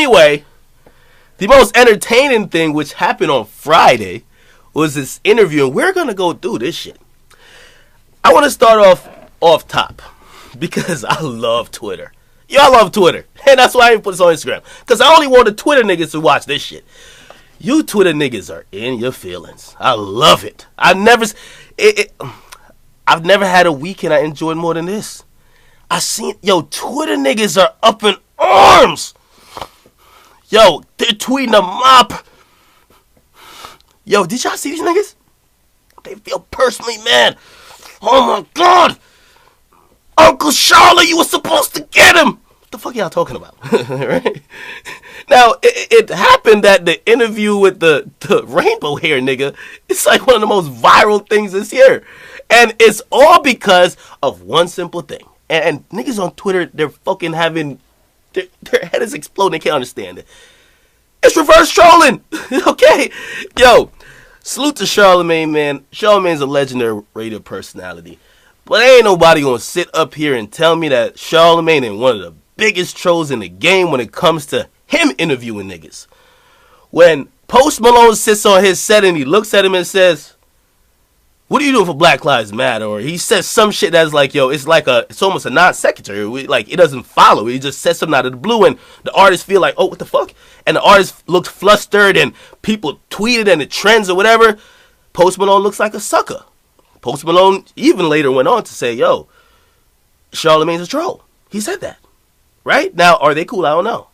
Anyway, the most entertaining thing, which happened on Friday, was this interview, and we're gonna go through this shit. I want to start off top because I love Twitter. Y'all love Twitter, and that's why I didn't put this on Instagram, because I only want the Twitter niggas to watch this shit. You Twitter niggas are in your feelings. I love it. I've never had a weekend I enjoyed more than this. Twitter niggas are up in arms. Yo, they're tweeting a mop. Yo, did y'all see these niggas? They feel personally mad. Oh my God. Uncle Charlotte, you were supposed to get him. What the fuck y'all talking about? Right? Now, it happened that the interview with the rainbow hair nigga, it's like one of the most viral things this year. And it's all because of one simple thing. And niggas on Twitter, they're fucking having, their head is exploding. They can't understand it. It's reverse trolling. Okay? Yo, salute to Charlamagne, man. Charlamagne's a legendary radio personality. But ain't nobody gonna sit up here and tell me that Charlamagne ain't one of the biggest trolls in the game when it comes to him interviewing niggas. When Post Malone sits on his set and he looks at him and says, "What are you doing for Black Lives Matter?" Or he says some shit that's like, yo, it's almost a non-sequitur. Like, it doesn't follow. He just says something out of the blue, and the artists feel like, oh, what the fuck? And the artist looks flustered, and people tweet it, and it trends or whatever. Post Malone looks like a sucker. Post Malone even later went on to say, yo, Charlamagne's a troll. He said that. Right? Now, are they cool? I don't know.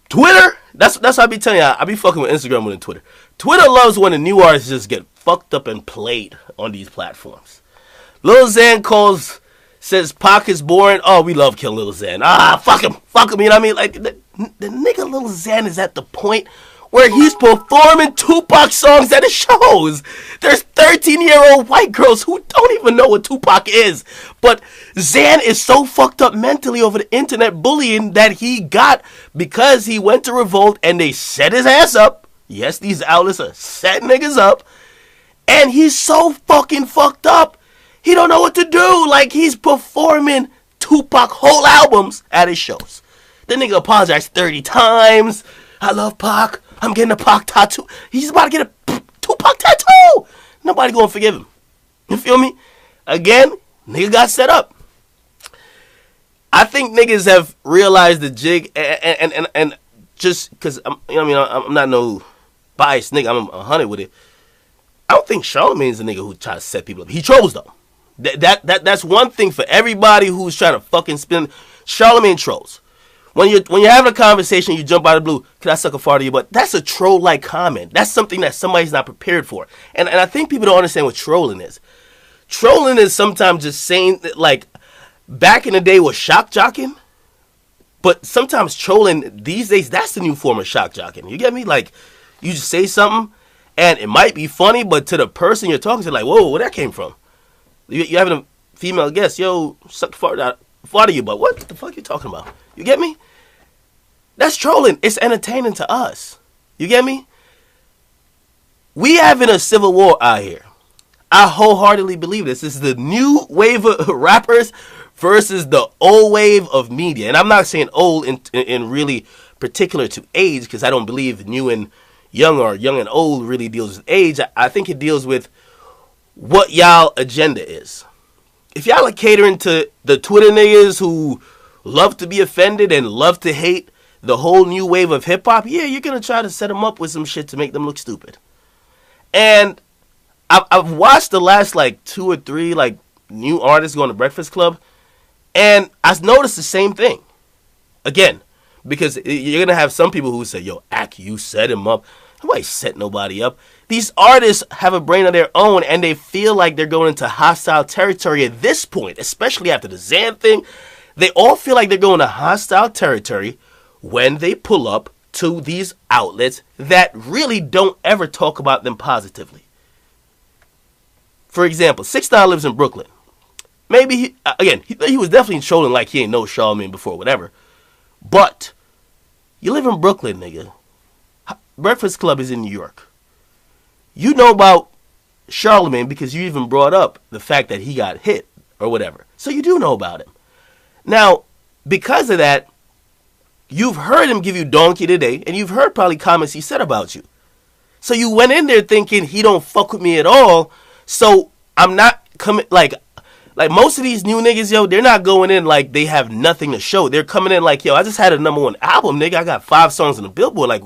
Twitter, that's what I be telling you. I be fucking with Instagram more than Twitter. Twitter loves when the new artists just get fucked up and played on these platforms. Lil Xan says Pac is boring. Oh, we love killing Lil Xan. Fuck him, you know what I mean? Like, the nigga Lil Xan is at the point where he's performing Tupac songs at his shows. There's 13-year-old white girls who don't even know what Tupac is. But Xan is so fucked up mentally over the internet bullying that he got because he went to Revolt and they set his ass up. Yes, these outlets are setting niggas up. And he's so fucking fucked up. He don't know what to do. Like, he's performing Tupac whole albums at his shows. The nigga apologized 30 times. I love Pac. I'm getting a Pac tattoo. He's about to get a Tupac tattoo. Nobody gonna forgive him. You feel me? Again, nigga got set up. I think niggas have realized the jig, and just because I'm not no biased nigga. I'm 100 with it. I don't think Charlamagne's a nigga who tries to set people up. He trolls though. That's one thing for everybody who's trying to fucking spin. Charlamagne trolls. When you're having a conversation, you jump out of the blue, can I suck a fart of your butt? That's a troll-like comment. That's something that somebody's not prepared for. And I think people don't understand what trolling is. Trolling is sometimes just saying, that, like, back in the day was shock jocking. But sometimes trolling, these days, that's the new form of shock jocking. You get me? Like, you just say something, and it might be funny, but to the person you're talking to, like, whoa, where that came from? You're having a female guest, yo, suck the fart of your butt. What the fuck you talking about? You get me? That's trolling. It's entertaining to us. You get me? We having a civil war out here. I wholeheartedly believe this. This is the new wave of rappers versus the old wave of media. And I'm not saying old in really particular to age, because I don't believe new and young or young and old really deals with age. I think it deals with what y'all agenda is. If y'all are catering to the Twitter niggas who love to be offended and love to hate the whole new wave of hip-hop, yeah, you're going to try to set them up with some shit to make them look stupid. And I've watched the last, like, 2 or 3, like, new artists go on the Breakfast Club, and I've noticed the same thing. Again, because you're going to have some people who say, yo, Ak, you set him up. Nobody set nobody up. These artists have a brain of their own, and they feel like they're going into hostile territory at this point, especially after the Xan thing. They all feel like they're going to hostile territory when they pull up to these outlets that really don't ever talk about them positively. For example, 6ix9ine lives in Brooklyn. Maybe, he was definitely trolling like he ain't know Charlamagne before, whatever. But, you live in Brooklyn, nigga. Breakfast Club is in New York. You know about Charlamagne because you even brought up the fact that he got hit or whatever. So you do know about him. Now, because of that, You've heard him give you donkey today, and you've heard probably comments he said about you. So you went in there thinking he don't fuck with me at all. So I'm not coming like most of these new niggas, yo, they're not going in like they have nothing to show. They're coming in like, yo, I just had a #1 album, nigga. I got 5 songs on the Billboard. Like,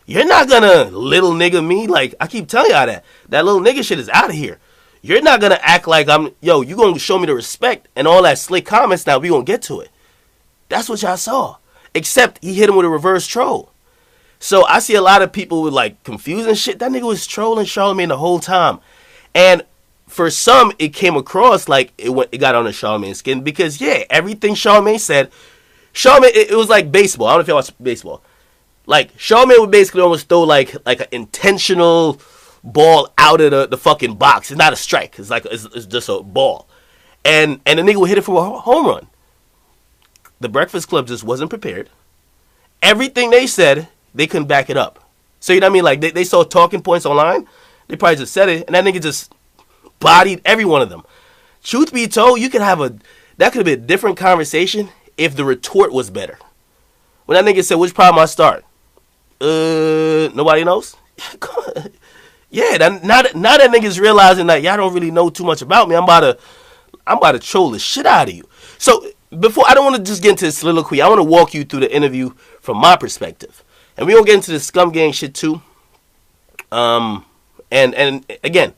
you're not gonna little nigga me. Like, I keep telling y'all that little nigga shit is out of here. You're not gonna act like you gonna show me the respect and all that slick comments. Now we gonna get to it. That's what y'all saw. Except he hit him with a reverse troll. So I see a lot of people with like confusing shit. That nigga was trolling Charlamagne the whole time. And for some, it came across like it got on the Charlamagne skin. Because, yeah, everything Charlamagne said, it was like baseball. I don't know if y'all watch baseball. Like, Charlamagne would basically almost throw like an intentional ball out of the fucking box. It's not a strike. It's like it's just a ball. And the nigga would hit it for a home run. The Breakfast Club just wasn't prepared. Everything they said, they couldn't back it up. So, you know what I mean? Like, they saw talking points online. They probably just said it. And that nigga just bodied every one of them. Truth be told, that could have been a different conversation if the retort was better. When that nigga said, which problem I start? Nobody knows? Yeah, now that nigga's realizing that y'all don't really know too much about me, I'm about to troll the shit out of you. So, I don't want to just get into this soliloquy. I want to walk you through the interview from my perspective. And we're going to get into the scum gang shit too. And again,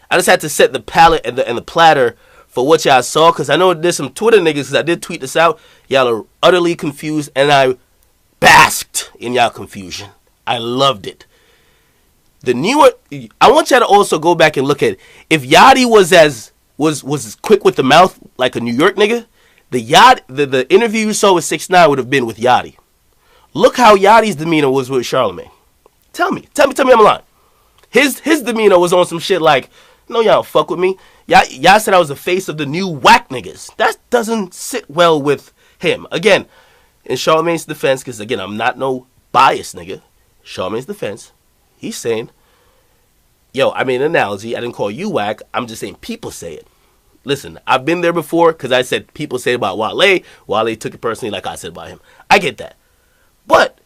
I just had to set the palette and the platter for what y'all saw. Because I know there's some Twitter niggas, because I did tweet this out. Y'all are utterly confused. And I basked in y'all confusion. I loved it. I want y'all to also go back and look at it. If Yachty was as quick with the mouth like a New York nigga, the interview you saw with 6ix9ine would have been with Yachty. Look how Yachty's demeanor was with Charlamagne. Tell me I'm lying. His demeanor was on some shit like, no, y'all don't fuck with me. Y'all said I was the face of the new whack niggas. That doesn't sit well with him. Again, in Charlamagne's defense, because again, I'm not no biased nigga. Charlamagne's defense, he's saying, yo, I made an analogy. I didn't call you whack. I'm just saying people say it. Listen, I've been there before because I said people say about Wale. Wale took it personally like I said about him. I get that. But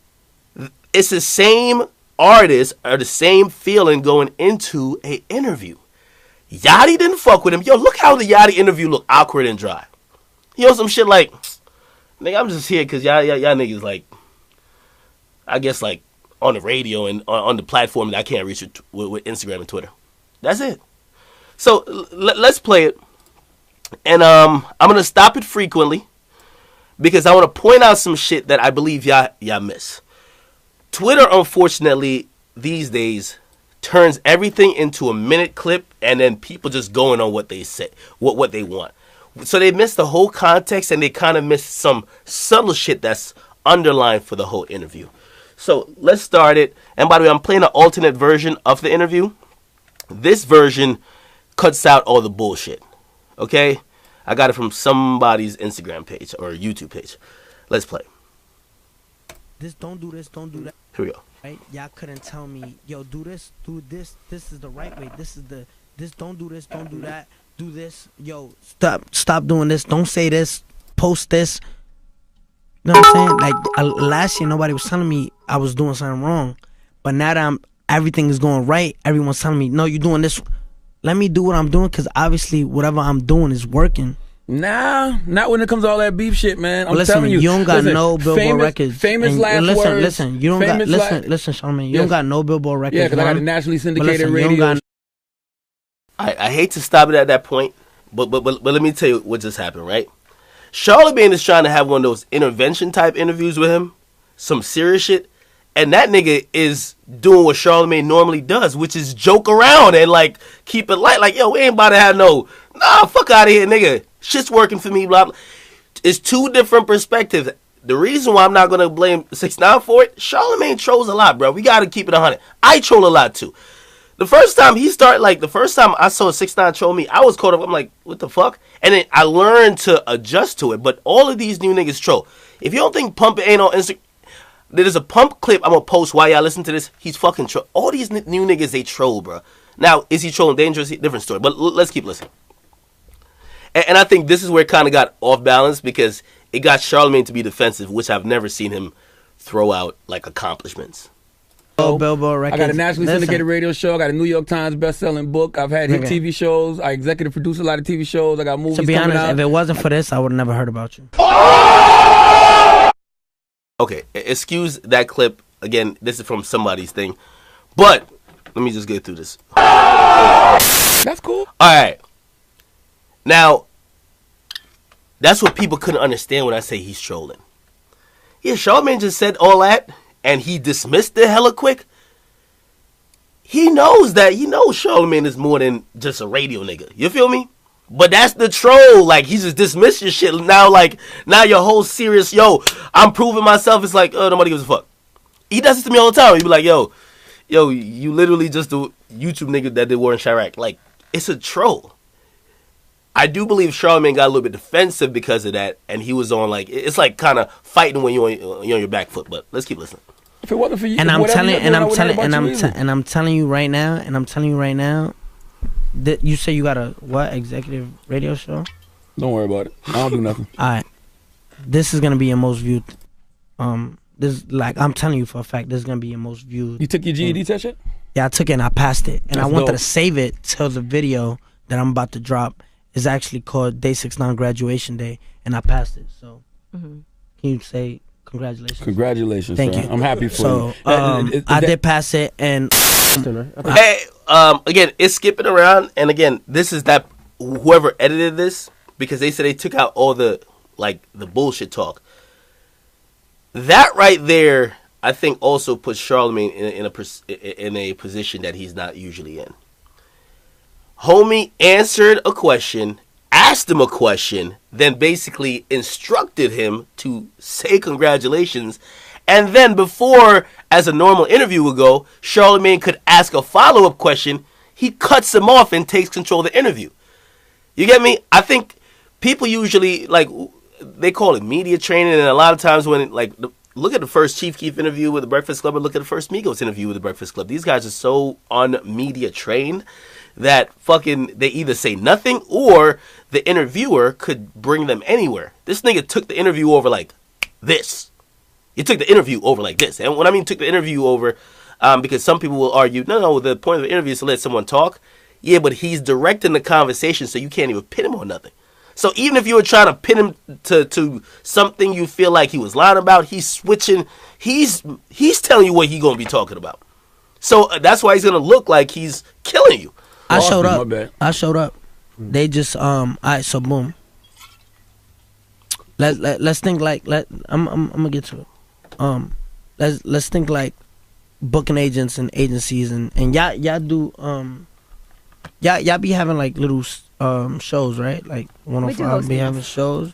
it's the same artist or the same feeling going into an interview. Yachty didn't fuck with him. Yo, look how the Yachty interview looked awkward and dry. You know, some shit like, nigga, I'm just here because y'all niggas like, I guess like on the radio and on the platform that I can't reach with Instagram and Twitter. That's it. So let's play it. And I'm going to stop it frequently because I want to point out some shit that I believe y'all miss. Twitter, unfortunately, these days turns everything into a minute clip and then people just going on what they say, what they want. So they miss the whole context and they kind of miss some subtle shit that's underlined for the whole interview. So let's start it. And by the way, I'm playing an alternate version of the interview. This version cuts out all the bullshit. Okay? I got it from somebody's Instagram page or YouTube page. Let's play. Don't do this, don't do that. Here we go. Right? Y'all couldn't tell me, yo, do this, this is the right way. Don't do this, don't do that. Do this. Yo, stop doing this. Don't say this. Post this. You know what I'm saying? Like last year nobody was telling me I was doing something wrong. But now that everything is going right, everyone's telling me, no, you're doing this. Let me do what I'm doing, because obviously whatever I'm doing is working. Nah, not when it comes to all that beef shit, man. I'm listen, telling you. You don't got no Billboard records. Famous last words. Listen, you don't got, listen, Charlamagne, you don't got no Billboard records. Yeah, because I got a nationally syndicated radio. I hate to stop it at that point, but let me tell you what just happened, right? Charlamagne is trying to have one of those intervention type interviews with him, some serious shit, and that nigga is doing what Charlamagne normally does, which is joke around and like keep it light. Like, yo, we ain't about to have fuck out of here, nigga. Shit's working for me, blah, blah. It's two different perspectives. The reason why I'm not gonna blame 6ix9ine for it, Charlamagne trolls a lot, bro. We gotta keep it 100. I troll a lot too. The first time I saw 6ix9ine troll me, I was caught up. I'm like, what the fuck? And then I learned to adjust to it. But all of these new niggas troll. If you don't think Pump ain't on Instagram, there's a Pump clip I'm gonna post while y'all listen to this. He's fucking troll. All these new niggas, they troll, bro. Now, is he trolling dangerous? Different story. But let's keep listening. And I think this is where it kind of got off balance because it got Charlamagne to be defensive, which I've never seen him throw out like accomplishments. Billboard records. I got a nationally syndicated radio show. I got a New York Times best-selling book. I've had hit TV shows. I executive produce a lot of TV shows. I got movies To be coming honest, out. if it wasn't for this, I would have never heard about you. Okay, excuse that clip. Again, this is from somebody's thing. But let me just get through this. That's cool. All right. Now, that's what people couldn't understand when I say he's trolling. Yeah, Charlamagne just said all that, and he dismissed it hella quick. He knows Charlamagne is more than just a radio nigga. You feel me? But that's the troll. Like, he just dismissed your shit. Now your whole serious, I'm proving myself. It's like, nobody gives a fuck. He does this to me all the time. He be like, yo, you literally just a YouTube nigga that did War in Chirac. Like, it's a troll. I do believe Charlamagne got a little bit defensive because of that, and he was on it's like kind of fighting when you're on your back foot. But let's keep listening. If it wasn't for you, And I'm telling you right now, that you say you got a executive radio show? Don't worry about it. I don't do nothing. All right, this is gonna be your most viewed. This I'm telling you for a fact, this is gonna be your most viewed. You took your GED test yet? Yeah, I took it and I passed it, and That's I wanted dope. to save it till the video that I'm about to drop is actually called Day 6ix9ine Graduation Day, and I passed it. So, can you say congratulations? Congratulations. Thank sir. you. I'm happy for So, you. I did pass it, and Hey, again, it's skipping around, and again, this is that whoever edited this, because they said they took out all the bullshit talk. That right there, I think, also puts Charlamagne in a position that he's not usually in. Homie answered a question, asked him a question, then basically instructed him to say congratulations. And then before, as a normal interview would go, Charlamagne could ask a follow-up question. He cuts him off and takes control of the interview. You get me? I think people usually, they call it media training. And a lot of times when, look at the first Chief Keef interview with the Breakfast Club or look at the first Migos interview with the Breakfast Club. These guys are so un-media trained that they either say nothing or the interviewer could bring them anywhere. This nigga took the interview over like this. He took the interview over like this. And when I mean took the interview over, because some people will argue, no, the point of the interview is to let someone talk. Yeah, but he's directing the conversation, so you can't even pin him on nothing. So even if you were trying to pin him to something you feel like he was lying about, he's switching. He's telling you what he's going to be talking about. So that's why he's going to look like he's killing you. I showed up. My bad. I showed up. They just all right, so boom. Let's think I'm gonna get to it. Let's think like booking agents and agencies and y'all do y'all be having like little shows, right? Like 105 be having shows.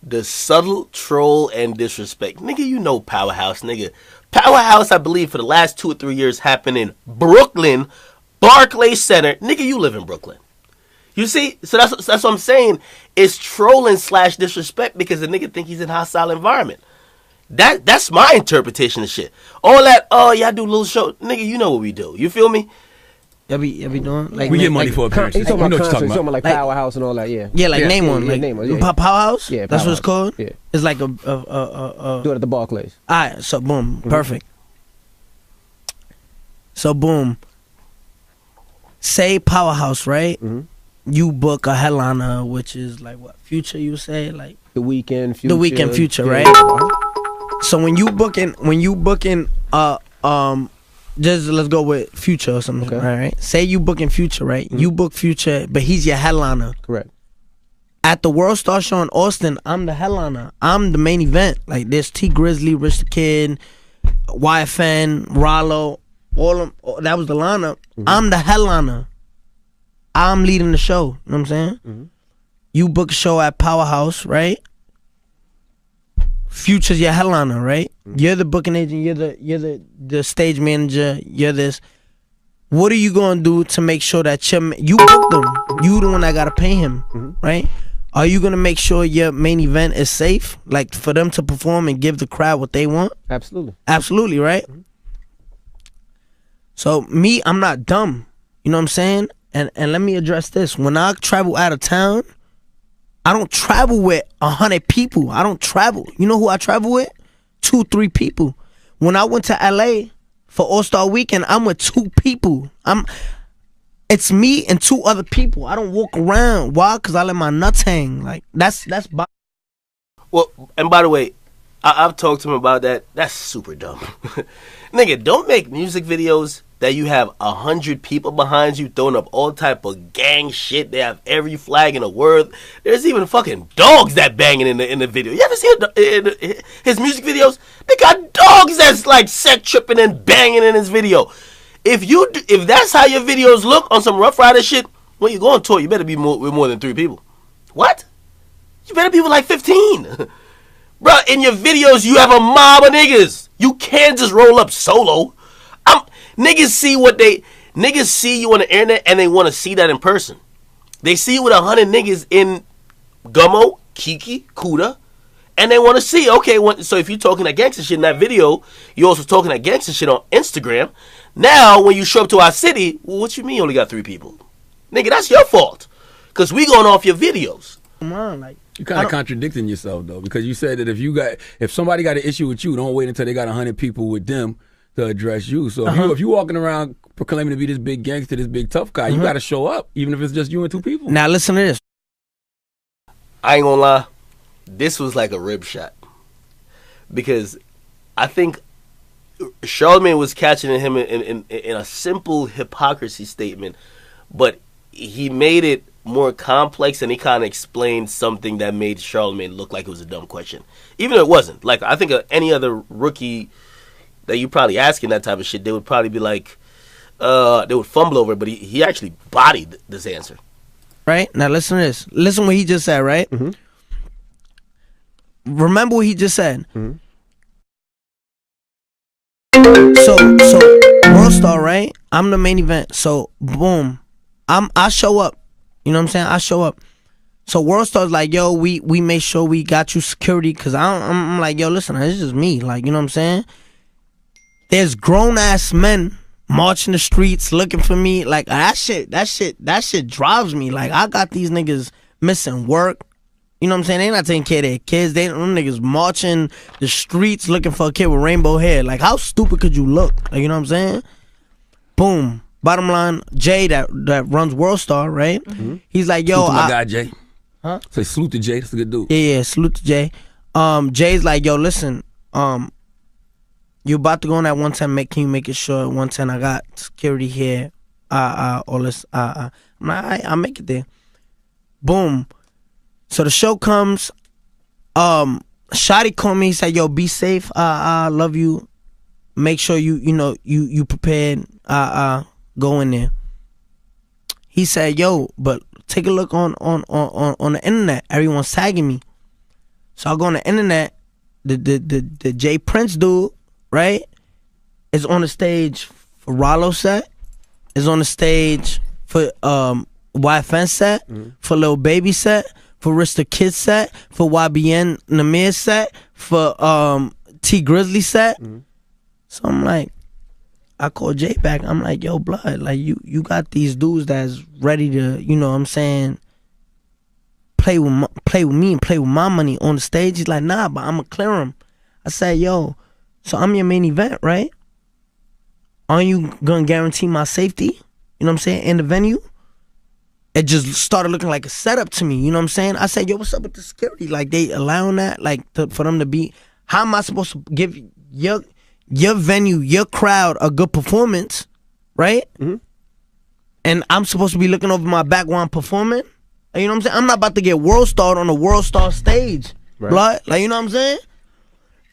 The subtle troll and disrespect. Nigga, you know Powerhouse, nigga. Powerhouse, I believe, for the last 2 or 3 years happened in Brooklyn, Barclays Center. Nigga, you live in Brooklyn. You see? So that's what I'm saying. It's trolling / disrespect because the nigga think he's in a hostile environment. That's my interpretation of shit. All that, y'all do little show. Nigga, you know what we do. You feel me? Y'all be doing like We get money for appearances. He's talking You know about what you're concerts, talking about. like Powerhouse and all that, yeah. yeah, like Yeah. name one, Yeah, like name one, yeah. Powerhouse. Yeah, That's what it's Powerhouse. called. Yeah. It's like Do it at the Barclays. All right, so boom, perfect. So boom. Say Powerhouse, right? You book a headliner, which is like what Future? You say like The Weeknd, Future. The Weeknd, Future, yeah. right? So when you booking, just let's go with Future or something. Okay. All right. Say you booking Future, right? You book Future, but he's your headliner. Correct. At the World Star Show in Austin, I'm the headliner. I'm the main event. Like there's T Grizzly, Rich the Kid, YFN, Rollo, that was the lineup. I'm the headliner. I'm leading the show. You know what I'm saying? You book a show at Powerhouse, right? Future's your headliner, right? You're the booking agent. You're the stage manager. You're this. What are you gonna do to make sure that you booked them? You the one that gotta pay him, right? Are you gonna make sure your main event is safe, like for them to perform and give the crowd what they want? Absolutely. Absolutely, right? So me, I'm not dumb. You know what I'm saying? And let me address this. When I travel out of town, I don't travel with 100 people. I don't travel. You know who I travel with? 2, 3 people. When I went to LA for All-Star Weekend, I'm with 2 people. It's me and 2 other people. I don't walk around. Why? Because I let my nuts hang. Like, that's. Well, and by the way, I've talked to him about that. That's super dumb. Nigga, don't make music videos that you have 100 people behind you throwing up all type of gang shit. They have every flag in the world. There's even fucking dogs that banging in the video. You ever see his music videos? They got dogs that's like set tripping and banging in his video. If that's how your videos look on some Rough Rider shit, when you go on tour, you better be with more than 3 people. What? You better be with like 15. Bruh, in your videos, you have a mob of niggas. You can't just roll up solo. Niggas see you on the internet and they want to see that in person. They see you with 100 niggas in Gummo, Kiki, Kuda, and they want to see, okay, so if you're talking that gangster shit in that video, you're also talking that gangster shit on Instagram. Now, when you show up to our city, well, what you mean you only got 3 people? Nigga, that's your fault. Because we going off your videos. Come on, like. You're kind of contradicting yourself, though, because you said that if somebody got an issue with you, don't wait until they got 100 people with them to address you. So if you walking around proclaiming to be this big gangster, this big tough guy, you got to show up, even if it's just you and 2 people. Now listen to this. I ain't gonna lie, this was like a rib shot, because I think Charlamagne was catching him in a simple hypocrisy statement, but he made it more complex, and he kind of explained something that made Charlamagne look like it was a dumb question, even though it wasn't. Like, I think any other rookie that you probably asking that type of shit, they would probably be like, they would fumble over it, but he actually bodied this answer. Right? Now listen to this. Listen what he just said, right? Mm-hmm. Remember what he just said. Mm-hmm. So World Star, right? I'm the main event. So boom. I show up. You know what I'm saying? I show up. So World Star's like, yo, we make sure we got you security, because I'm like, yo, listen, it's just me. Like, you know what I'm saying? There's grown ass men marching the streets looking for me. Like, that shit drives me. Like, I got these niggas missing work. You know what I'm saying? They not taking care of their kids. Them niggas marching the streets looking for a kid with rainbow hair. Like, how stupid could you look? Like, you know what I'm saying? Boom. Bottom line, Jay that runs World Star, right? Mm-hmm. He's like, yo, salute to my guy Jay. Huh? Say salute to Jay. That's a good dude. Yeah, salute to Jay. Jay's like, yo, listen, you about to go on that 110, can you make it sure 110 I got security here, all this, I'm like, I'll make it there. Boom. So the show comes, Shotty called me, he said, yo, be safe, I love you, make sure you prepared, go in there. He said, yo, but take a look on the internet, everyone's tagging me. So I go on the internet, the Jay Prince dude, right, is on the stage for Rollo set, is on the stage for YFN set, for Lil Baby set, for Rista Kid set, for YBN Namir set, for T Grizzly set. So I'm like, I call Jay back, I'm like, yo, blood, like you got these dudes that's ready to, you know what I'm saying, play with me and play with my money on the stage. He's like, nah, but I'ma clear him. I said, yo, so I'm your main event, right? Aren't you gonna guarantee my safety? You know what I'm saying? In the venue? It just started looking like a setup to me, you know what I'm saying? I said, yo, what's up with the security? Like, they allowing that? Like, for them to be, how am I supposed to give your venue, your crowd a good performance, right? Mm-hmm. And I'm supposed to be looking over my back while I'm performing? You know what I'm saying? I'm not about to get World Star on a World Star stage, right? Blood, like, you know what I'm saying?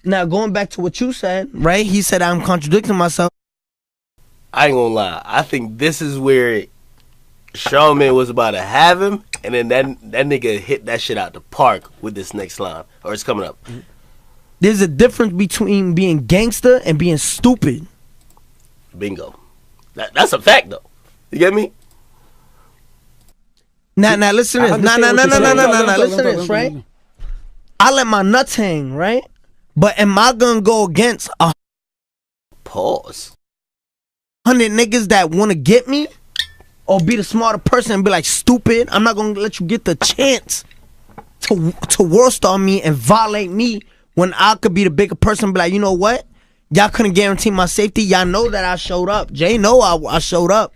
Now, going back to what you said, right? He said I'm contradicting myself. I ain't gonna lie. I think this is where Charlamagne was about to have him, and then that nigga hit that shit out the park with this next line. Or it's coming up. There's a difference between being gangster and being stupid. Bingo. That's a fact, though. You get me? Now listen to this. Now listen to this, right? I let my nuts hang, right? But am I gonna go against pause 100 niggas that want to get me, or be the smarter person and be like, stupid? I'm not gonna let you get the chance to World Star me and violate me when I could be the bigger person and be like, you know what? Y'all couldn't guarantee my safety. Y'all know that I showed up. Jay know I showed up.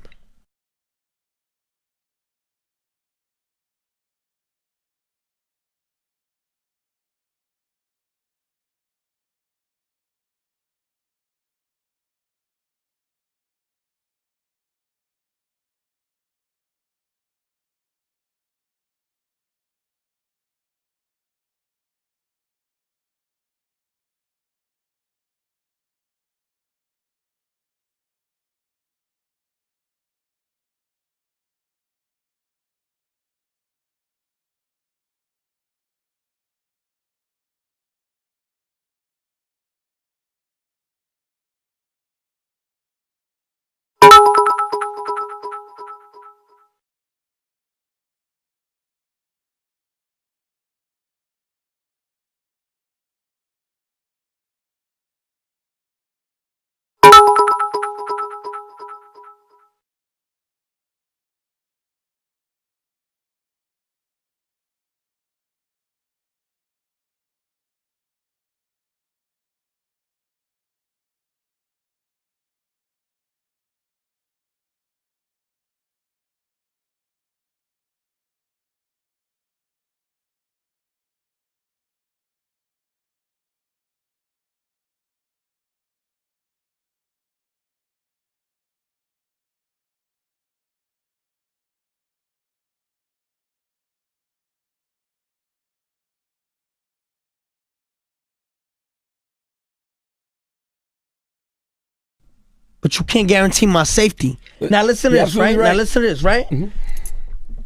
But you can't guarantee my safety. Now listen to this, right? Now listen to this, right?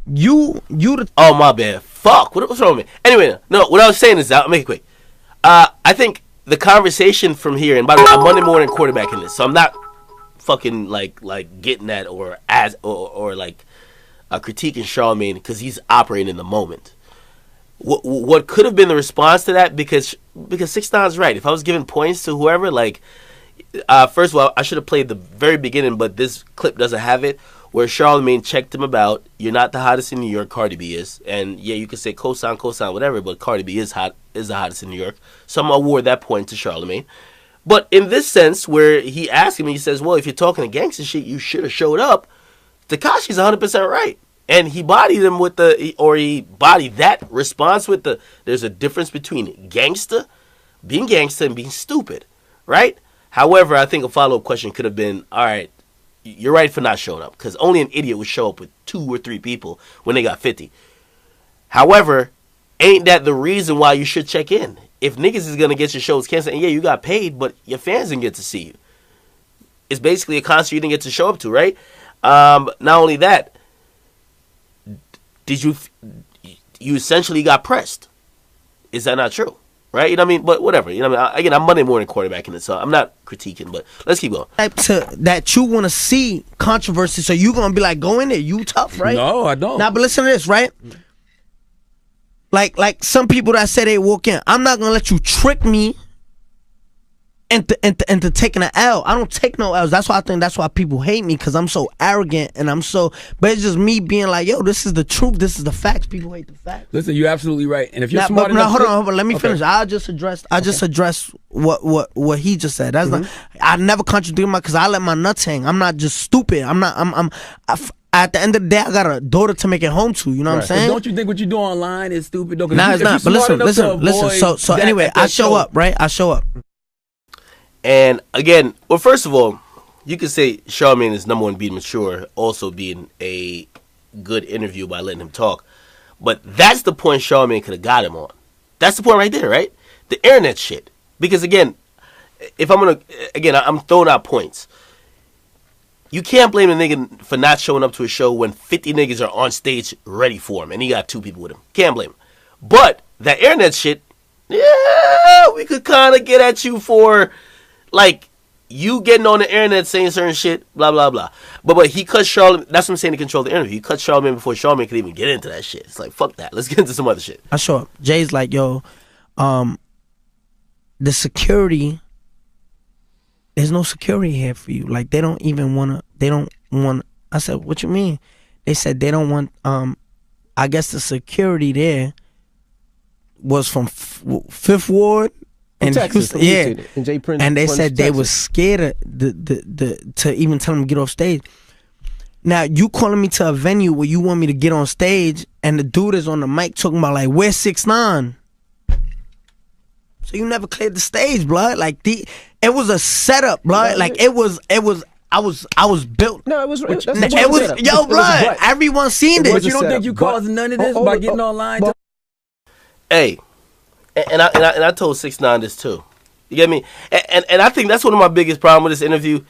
You the Oh, my bad. Fuck. What's wrong with me? Anyway, no, what I was saying is, I'll make it quick. I think the conversation from here, and by the way, I'm Monday morning quarterbacking this, so I'm not fucking like getting at or like critiquing Charlamagne because he's operating in the moment. What could have been the response to that? Because 6ix9ine's right. If I was giving points to whoever, like, first of all, I should have played the very beginning, but this clip doesn't have it, where Charlamagne checked him about. You're not the hottest in New York, Cardi B is. And yeah, you could say cosign, whatever, but Cardi B is the hottest in New York. So I'm gonna award that point to Charlamagne. But in this sense, where he asked him, he says, well, if you're talking gangster shit, you should have showed up. Tekashi's 100% right. And he bodied him with he bodied that response with there's a difference between being gangster and being stupid, right? However, I think a follow-up question could have been, all right, you're right for not showing up, because only an idiot would show up with 2 or 3 people when they got 50. However, ain't that the reason why you should check in? If niggas is going to get your shows canceled, and yeah, you got paid, but your fans didn't get to see you. It's basically a concert you didn't get to show up to, right? Not only that, you essentially got pressed. Is that not true? Right? You know what I mean? But whatever. You know what I mean? Again, I'm Monday morning quarterbacking it, so I'm not critiquing, but let's keep going. That you want to see controversy, so you going to be like, go in there, you tough, right? No, I don't. Now, but listen to this, right? Like some people that say they walk in, I'm not going to let you trick me into taking an L. I don't take no L's. That's why I think that's why people hate me, because I'm so arrogant and but it's just me being like, yo, this is the truth. This is the facts. People hate the facts. Listen, you're absolutely right. And if you're smart enough, hold on. Let me finish. I just addressed what he just said. That's not. I never contradict him because I let my nuts hang. I'm not just stupid. At the end of the day, I got a daughter to make it home to. You know what I'm saying? And don't you think what you do online is stupid though? Nah, it's not. But listen. So anyway, I show up, right? I show up. And again, well, first of all, you could say Charlamagne is number one being mature, also being a good interview by letting him talk. But that's the point Charlamagne could have got him on. That's the point right there, right? The internet shit. Because again, I'm throwing out points. You can't blame a nigga for not showing up to a show when 50 niggas are on stage ready for him and he got 2 people with him. Can't blame him. But that internet shit, yeah, we could kind of get at you for, like, you getting on the internet saying certain shit, blah, blah, blah. But he cut Charlamagne. That's what I'm saying to control the interview. He cut Charlamagne before Charlamagne could even get into that shit. It's like, fuck that. Let's get into some other shit. I show up. Jay's like, yo, the security, there's no security here for you. Like, they don't want. I said, what you mean? They said they don't want, I guess the security there was from 5th Ward And Texas, Houston, yeah. And Jay Prince, And they Prince, said they Texas. was scared of to even tell him to get off stage. Now you calling me to a venue where you want me to get on stage, and the dude is on the mic talking about like, where's 6ix9ine? So you never cleared the stage, blood. Like it was a setup, blood. Like it was. I was built. No, it was. Yo, blood. Everyone seen But it. you don't think you caused none of this by getting online? Hey, and I told 6ix9ine this too. You get me? And I think that's one of my biggest problems with this interview.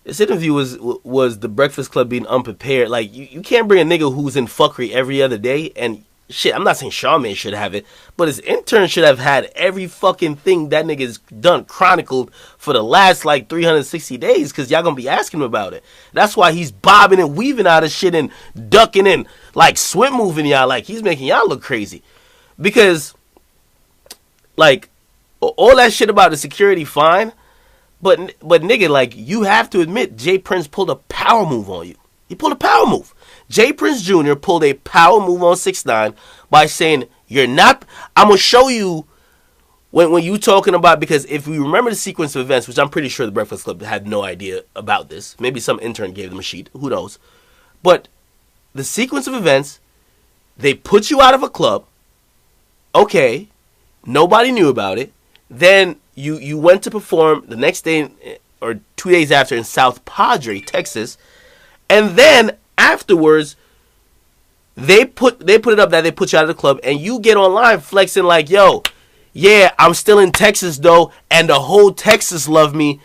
This interview was the Breakfast Club being unprepared. Like you can't bring a nigga who's in fuckery every other day and shit. I'm not saying Charlamagne should have it, but his intern should have had every fucking thing that nigga's done chronicled for the last like 360 days, because y'all gonna be asking him about it. That's why he's bobbing and weaving out of shit and ducking and like swim moving y'all. Like he's making y'all look crazy, because like all that shit about the security fine. But nigga, like, you have to admit, Jay Prince pulled a power move on you. He pulled a power move. Jay Prince Jr. pulled a power move on 6ix9ine by saying, you're not, I'm going to show you when you talking about, because if we remember the sequence of events, which I'm pretty sure the Breakfast Club had no idea about this. Maybe some intern gave them a sheet. Who knows? But the sequence of events, they put you out of a club. Okay. Nobody knew about it. Then you went to perform the next day or 2 days after in South Padre, Texas, and then afterwards they put it up that they put you out of the club, and you get online flexing like, yo, yeah, I'm still in Texas though, and the whole Texas love me.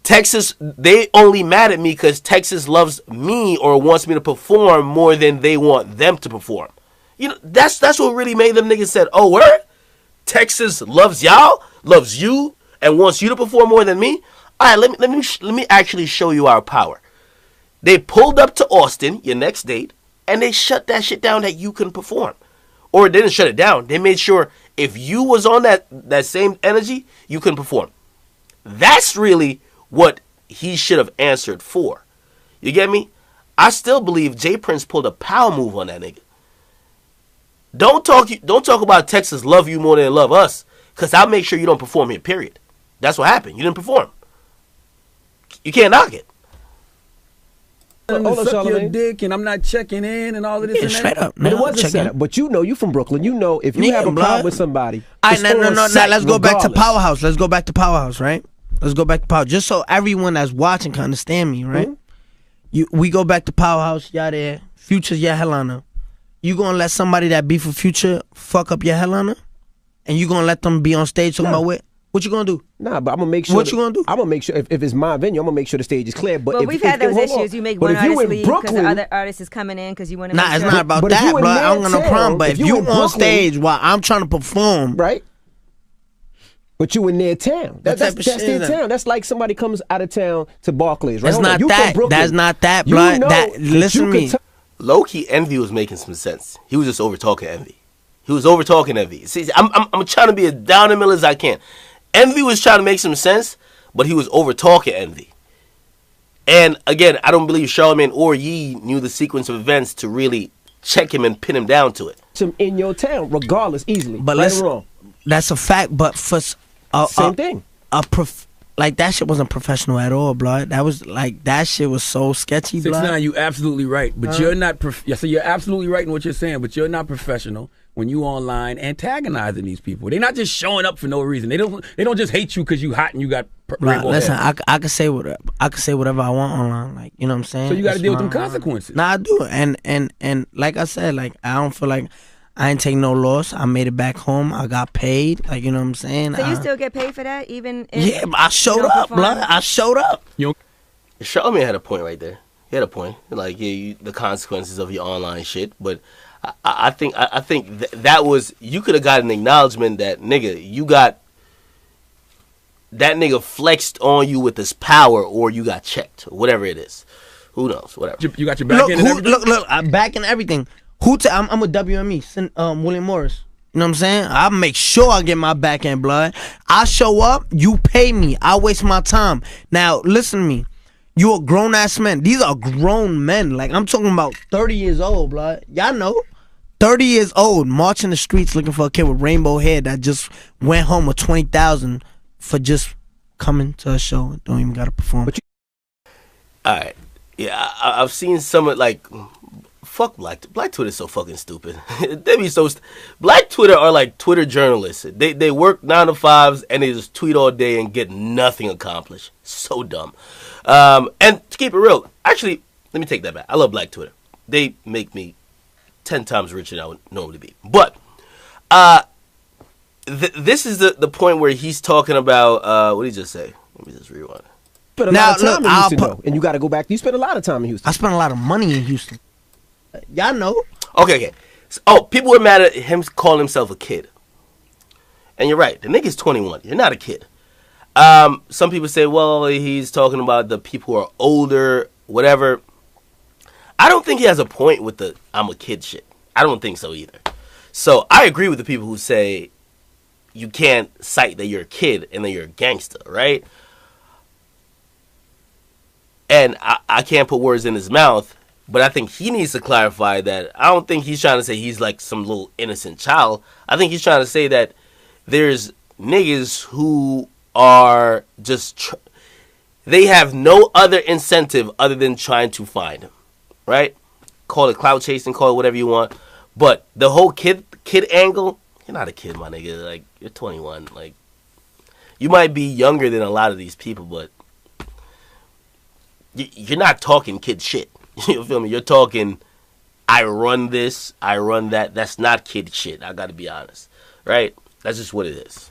Texas, they only mad at me because Texas loves me or wants me to perform more than they want them to perform. You know, that's what really made them niggas said, oh, word? Texas loves y'all, loves you, and wants you to perform more than me. All right, let me actually show you our power. They pulled up to Austin, your next date, and they shut that shit down that you couldn't perform. Or they didn't shut it down. They made sure if you was on that same energy, you couldn't perform. That's really what he should have answered for. You get me? I still believe Jay Prince pulled a power move on that nigga. Don't talk about Texas love you more than they love us, because I'll make sure you don't perform here, period. That's what happened. You didn't perform. You can't knock it. Suck your dick and I'm not checking in and all of this. Yeah, and straight that. up. But it wasn't set up. But you know, you from Brooklyn. You know, if you have a problem with somebody. All right, no. Let's go back to Powerhouse. Let's go back to Powerhouse, right? Let's go back to Powerhouse. Just so everyone that's watching can understand me, right? We go back to Powerhouse. Y'all there. Future's your headliner. You gonna let somebody that be for Future fuck up your headliner? And you gonna let them be on stage talking about what you gonna do? Nah, but I'm gonna make sure. What you gonna do? I'm gonna make sure if it's my venue, I'm gonna make sure the stage is clear. But well, if, we've had those issues. On. You make but one artist leave because Brooklyn, the other artist is coming in because you want to. Nah, it's sure. not about that, bro. I don't got no problem. But if you on stage while I'm trying to perform, right? But you in their town. That's their town. That's like somebody comes out of town to Barclays, right? That's not that. That's not that, bro. Listen to me. Low-key, Envy was making some sense. He was just over-talking Envy. He was over-talking Envy. See, I'm trying to be as down the middle as I can. Envy was trying to make some sense, but he was over-talking Envy. And, again, I don't believe Charlamagne or Yee knew the sequence of events to really check him and pin him down to it. In your town, regardless, easily. But right or wrong. That's a fact, but for... Same thing. Like, that shit wasn't professional at all, blood. That was like, that shit was so sketchy, blood. 6ix9ine, you absolutely right, but you're not. So you're absolutely right in what you're saying, but you're not professional when you online antagonizing these people. They're not just showing up for no reason. They don't just hate you because you hot and you got. Listen, I could say whatever I want online, like, you know what I'm saying. So you got to deal with them consequences. Nah, I do, and like I said, like, I don't feel like. I ain't take no loss. I made it back home. I got paid. Like, you know what I'm saying? So you still get paid for that, even if yeah, I showed up, blood. I showed up. Charlamagne had a point right there. He had a point. Like, yeah, the consequences of your online shit. But I think that was, you could have got an acknowledgement that, nigga, you got, that nigga flexed on you with this power, or you got checked, or whatever it is. Who knows? Whatever. You got your back in and everything? Look, I'm back in everything. I'm with WME, William Morris. You know what I'm saying? I make sure I get my back end, blood. I show up, you pay me. I waste my time. Now, listen to me. You a grown ass man. These are grown men. Like, I'm talking about 30 years old, blood. Y'all know. 30 years old, marching the streets looking for a kid with rainbow hair that just went home with 20,000 for just coming to a show. Don't even gotta perform. All right, yeah, I've seen some of like, fuck Black Twitter is so fucking stupid. They be so Black Twitter are like Twitter journalists. They work 9 to 5s and they just tweet all day and get nothing accomplished. So dumb. And to keep it real, actually, let me take that back. I love Black Twitter. They make me 10 times richer than I would normally be. But this is the point where he's talking about what did he just say? Let me just rewind. Spent a lot of time in Houston, though, and you got to go back. You spent a lot of time in Houston. I spent a lot of money in Houston. Y'all know. Okay. So, people were mad at him calling himself a kid. And you're right. The nigga's 21. You're not a kid. Some people say, well, he's talking about the people who are older, whatever. I don't think he has a point with the I'm a kid shit. I don't think so either. So I agree with the people who say you can't cite that you're a kid and that you're a gangster, right? And I can't put words in his mouth, but I think he needs to clarify that I don't think he's trying to say he's like some little innocent child. I think he's trying to say that there's niggas who are just, they have no other incentive other than trying to find him. Right? Call it clout chasing, call it whatever you want. But the whole kid angle, you're not a kid, my nigga. Like, you're 21. Like, you might be younger than a lot of these people, but you're not talking kid shit. You feel me? You're talking, I run this, I run that. That's not kid shit. I gotta be honest. Right? That's just what it is.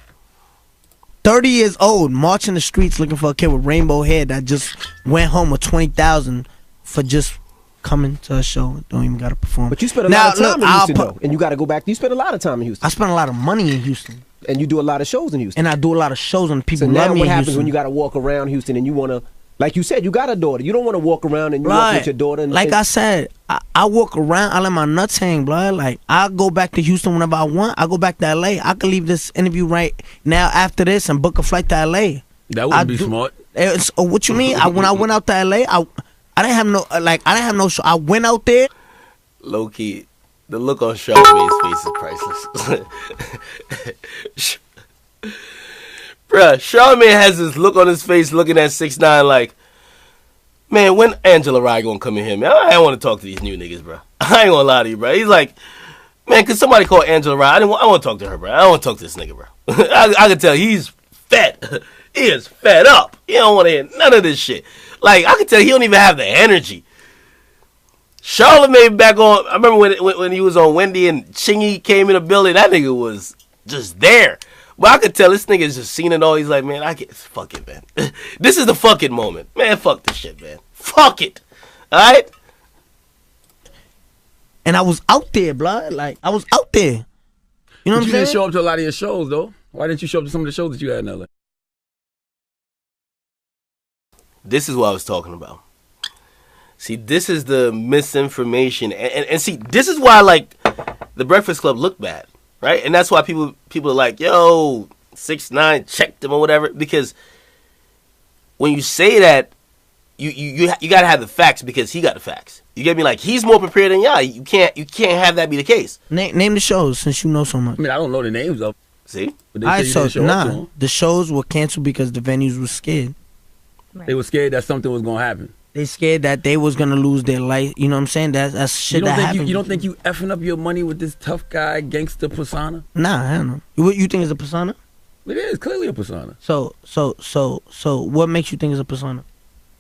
30 years old, marching the streets looking for a kid with rainbow hair that just went home with 20,000 for just coming to a show. Don't even gotta perform. But you spent a lot of time in Houston, though, and you got to go back. You spent a lot of time in Houston. I spent a lot of money in Houston. And you do a lot of shows in Houston. And I do a lot of shows and people So love now me what in happens Houston. when you got to walk around Houston and you want to, like you said, you got a daughter. You don't want to walk around and you walk with your daughter. And, like I said, I walk around, I let my nuts hang, blood. Like, I go back to Houston whenever I want. I go back to LA. I could leave this interview right now after this and book a flight to LA. That wouldn't be smart. What you mean? When I went out to LA, I didn't have no show. I went out there. Low key, the look on Charlamagne's face is priceless. Bruh, Charlamagne has this look on his face looking at 6ix9ine like, man, when Angela Rye gonna come in here, man? I don't want to talk to these new niggas, bro. I ain't gonna lie to you, bro. He's like, man, could somebody call Angela Rye? I want to talk to her, bro. I don't want to talk to this nigga, bro. I can tell he's fed. He is fed up. He don't want to hear none of this shit. Like, I can tell he don't even have the energy. Charlamagne back on, I remember when he was on Wendy and Chingy came in the building, that nigga was just there. But I could tell this nigga's just seen it all. He's like, man, fuck it, man. This is the fucking moment. Man, fuck this shit, man. Fuck it. Alright? And I was out there, blood. Like, I was out there. You know what I'm saying? You didn't show up to a lot of your shows, though. Why didn't you show up to some of the shows that you had in LA? This is what I was talking about. See, this is the misinformation. And see, this is why, like, the Breakfast Club looked bad. Right? And that's why people are like, yo, 6ix9ine checked him or whatever. Because when you say that, you gotta have the facts because he got the facts. You get me? Like, he's more prepared than y'all. You can't have that be the case. Name the shows since you know so much. I mean, I don't know the names of. See? But they say you didn't show up to them. The shows were canceled because the venues were scared. Right. They were scared that something was gonna happen. They scared that they was gonna lose their life. You know what I'm saying? That's shit that happened. You don't think you effing up your money with this tough guy gangster persona? Nah, I don't know. What you think is a persona? It is clearly a persona. So what makes you think it's a persona?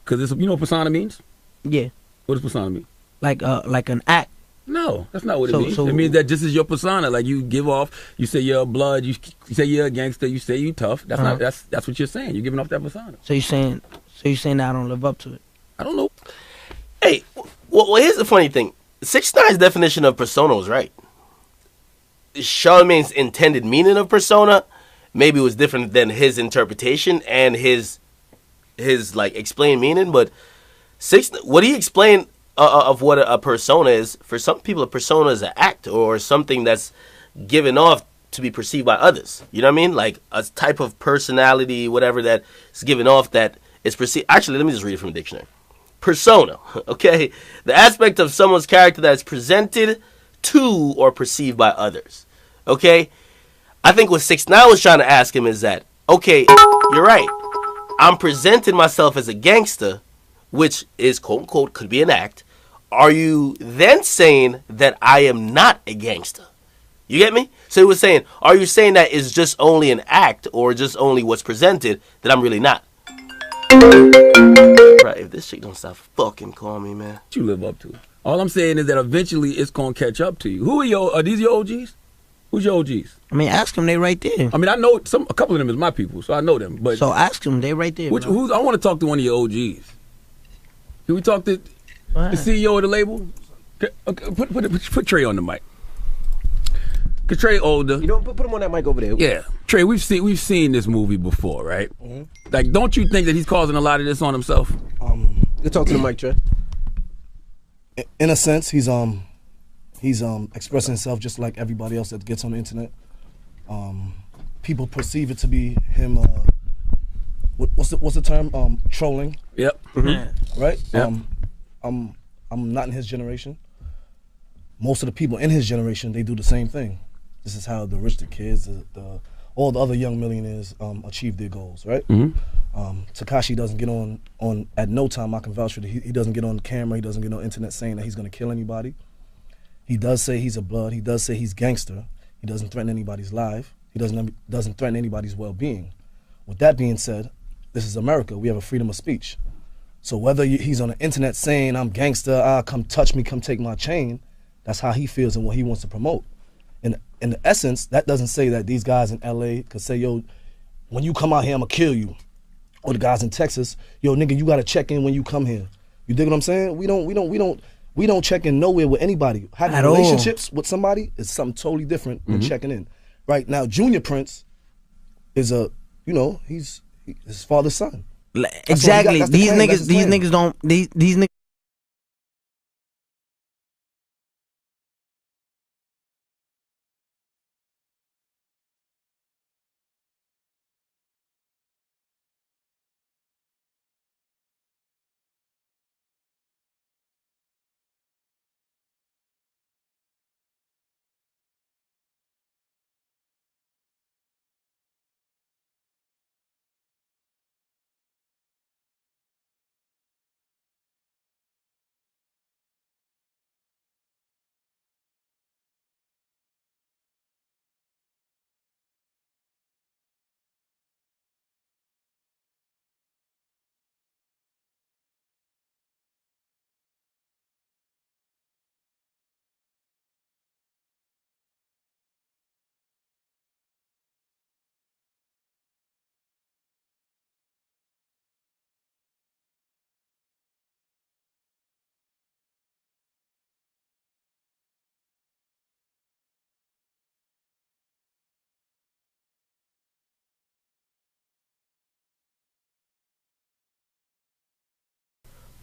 Because it's, you know what persona means? Yeah. What does persona mean? Like an act. No, that's not what it means. It means that this is your persona. Like, you give off, you say you're a blood, you say you're a gangster, you say you tough. That's not that's what you're saying. You're giving off that persona. So you're saying that I don't live up to it. I don't know. Hey, well, here's the funny thing. 6ix9ine's definition of persona was right. Charlamagne's intended meaning of persona maybe was different than his interpretation and his like explained meaning, but what he explained of what a persona is, for some people a persona is an act or something that's given off to be perceived by others. You know what I mean? Like a type of personality, whatever that is given off that is perceived. Actually, let me just read it from the dictionary. Persona, okay? The aspect of someone's character that is presented to or perceived by others. Okay? I think what 6ix9ine was trying to ask him is that, okay, you're right. I'm presenting myself as a gangster, which is quote unquote could be an act. Are you then saying that I am not a gangster? You get me? So he was saying, are you saying that it's just only an act or just only what's presented that I'm really not? Right, if this shit don't stop fucking calling me, man. You live up to it. All I'm saying is that eventually it's gonna catch up to you. Who are these your OGs? Who's your OGs? I mean, ask them. They right there. I mean, I know a couple of them is my people, so I know them. But so ask them. They right there. I want to talk to one of your OGs. Can we talk to the CEO of the label? Okay, put Trey on the mic. Cause Trey older. You know, put him on that mic over there. Yeah, Trey, we've seen this movie before, right? Mm-hmm. Like, don't you think that he's causing a lot of this on himself? You talk to the mic, Trey. In a sense, he's expressing himself just like everybody else that gets on the internet. People perceive it to be him. What's the term? Trolling. Yep. Mm-hmm. Right. Yep. I'm not in his generation. Most of the people in his generation, they do the same thing. This is how the rich, the kids, all the other young millionaires achieve their goals, right? Mm-hmm. Tekashi doesn't get on at no time. I can vouch for it. He doesn't get on camera. He doesn't get on internet saying that he's going to kill anybody. He does say he's a blood. He does say he's gangster. He doesn't threaten anybody's life. He doesn't threaten anybody's well-being. With that being said, this is America. We have a freedom of speech. So whether he's on the internet saying I'm gangster, come touch me, come take my chain, that's how he feels and what he wants to promote. In the essence, that doesn't say that these guys in LA could say, yo, when you come out here, I'm gonna kill you. Or the guys in Texas, yo, nigga, you gotta check in when you come here. You dig what I'm saying? We don't check in nowhere with anybody. Having relationships with somebody is something totally different than checking in. Right now, Junior Prince is he's his father's son. Exactly. These niggas don't. These niggas.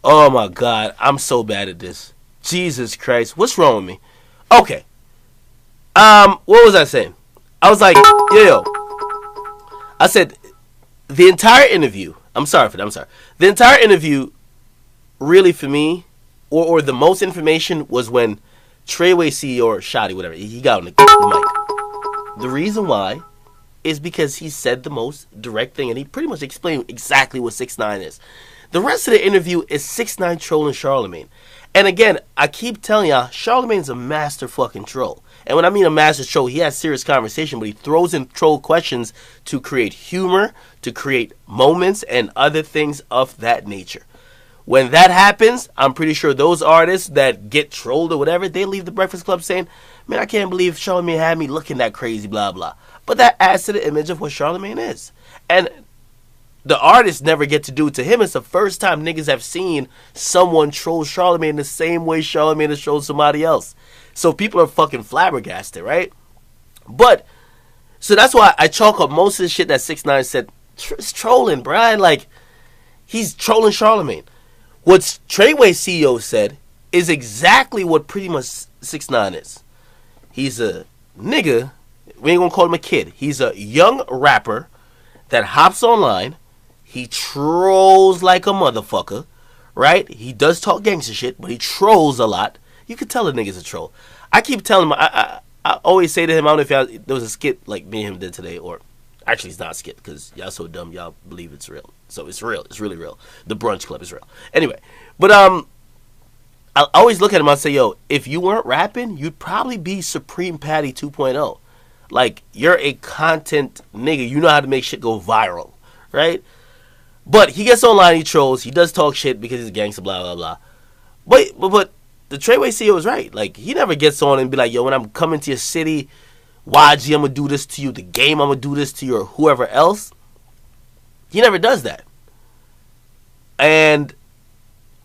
Oh my God, I'm so bad at this. Jesus Christ, what's wrong with me? Okay. What was I saying? I was like, yo. I said, the entire interview, I'm sorry. The entire interview, really for me, or the most information was when Treyway CEO or Shotty, whatever, he got on the mic. The reason why is because he said the most direct thing, and he pretty much explained exactly what 6ix9ine is. The rest of the interview is 6ix9ine trolling Charlamagne. And again, I keep telling y'all, Charlamagne's a master fucking troll. And when I mean a master troll, he has serious conversation, but he throws in troll questions to create humor, to create moments, and other things of that nature. When that happens, I'm pretty sure those artists that get trolled or whatever, they leave the Breakfast Club saying, man, I can't believe Charlamagne had me looking that crazy, blah, blah. But that adds to the image of what Charlamagne is. And the artists never get to do it to him. It's the first time niggas have seen someone troll Charlamagne the same way Charlamagne has trolled somebody else. So people are fucking flabbergasted, right? But, so that's why I chalk up most of the shit that 6ix9ine said. It's trolling, Brian. Like, he's trolling Charlamagne. What Treyway CEO said is exactly what pretty much 6ix9ine is. He's a nigga. We ain't gonna call him a kid. He's a young rapper that hops online. He trolls like a motherfucker, right? He does talk gangster shit, but he trolls a lot. You could tell a nigga's a troll. I keep telling him. I always say to him, I don't know if there was a skit like me and him did today, or actually it's not a skit because y'all so dumb y'all believe it's real. So it's real. It's really real. The Brunch Club is real. Anyway, but I always look at him and say, yo, if you weren't rapping, you'd probably be Supreme Patty 2.0. Like, you're a content nigga. You know how to make shit go viral, right? But he gets online, he trolls, he does talk shit because he's a gangster, blah, blah, blah. But the Treyway CEO is right. Like, he never gets on and be like, yo, when I'm coming to your city, YG, I'm going to do this to you. The Game, I'm going to do this to you, or whoever else. He never does that. And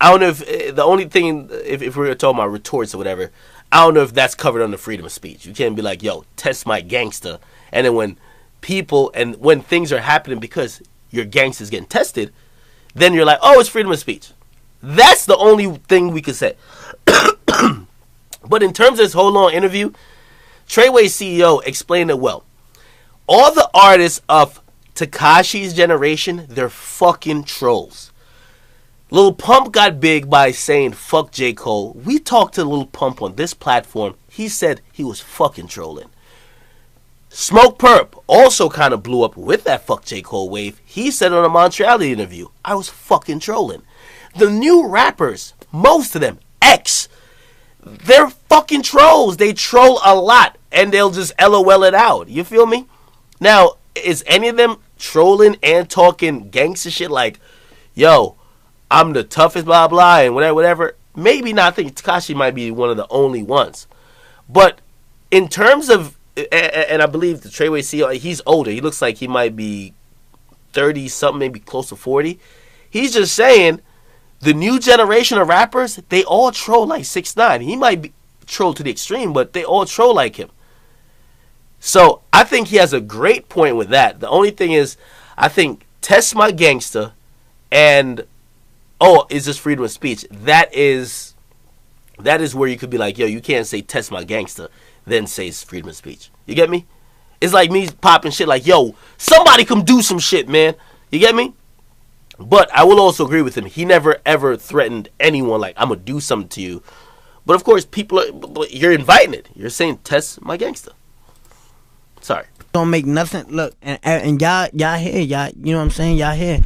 I don't know if the only thing, if we're talking about retorts or whatever, I don't know if that's covered under freedom of speech. You can't be like, yo, test my gangster. And then when things are happening because your gangster's getting tested, then you're like, oh, it's freedom of speech. That's the only thing we could say. But in terms of this whole long interview, Treyway's CEO explained it well. All the artists of Tekashi's generation, they're fucking trolls. Lil Pump got big by saying fuck J. Cole. We talked to Lil Pump on this platform. He said he was fucking trolling. Smoke Perp also kind of blew up with that fuck J. Cole wave. He said on a Montreal interview, I was fucking trolling. The new rappers, most of them, they're fucking trolls. They troll a lot and they'll just LOL it out. You feel me? Now, is any of them trolling and talking gangster shit like, yo, I'm the toughest, blah, blah, and whatever? Maybe not. I think Tekashi might be one of the only ones. But in terms of, and I believe the Treyway CEO, he's older. He looks like he might be 30-something, maybe close to 40. He's just saying the new generation of rappers, they all troll like 6ix9ine. He might be troll to the extreme, but they all troll like him. So I think he has a great point with that. The only thing is, I think test my gangster and, oh, is this freedom of speech? That is where you could be like, yo, you can't say test my gangster, then say it's freedom of speech. You get me? It's like me popping shit like, yo, somebody come do some shit, man. You get me? But I will also agree with him. He never, ever threatened anyone like, I'm going to do something to you. But, of course, you're inviting it. You're saying, test my gangster. Sorry. Don't make nothing. Look, and y'all here. Y'all, you know what I'm saying? Y'all here.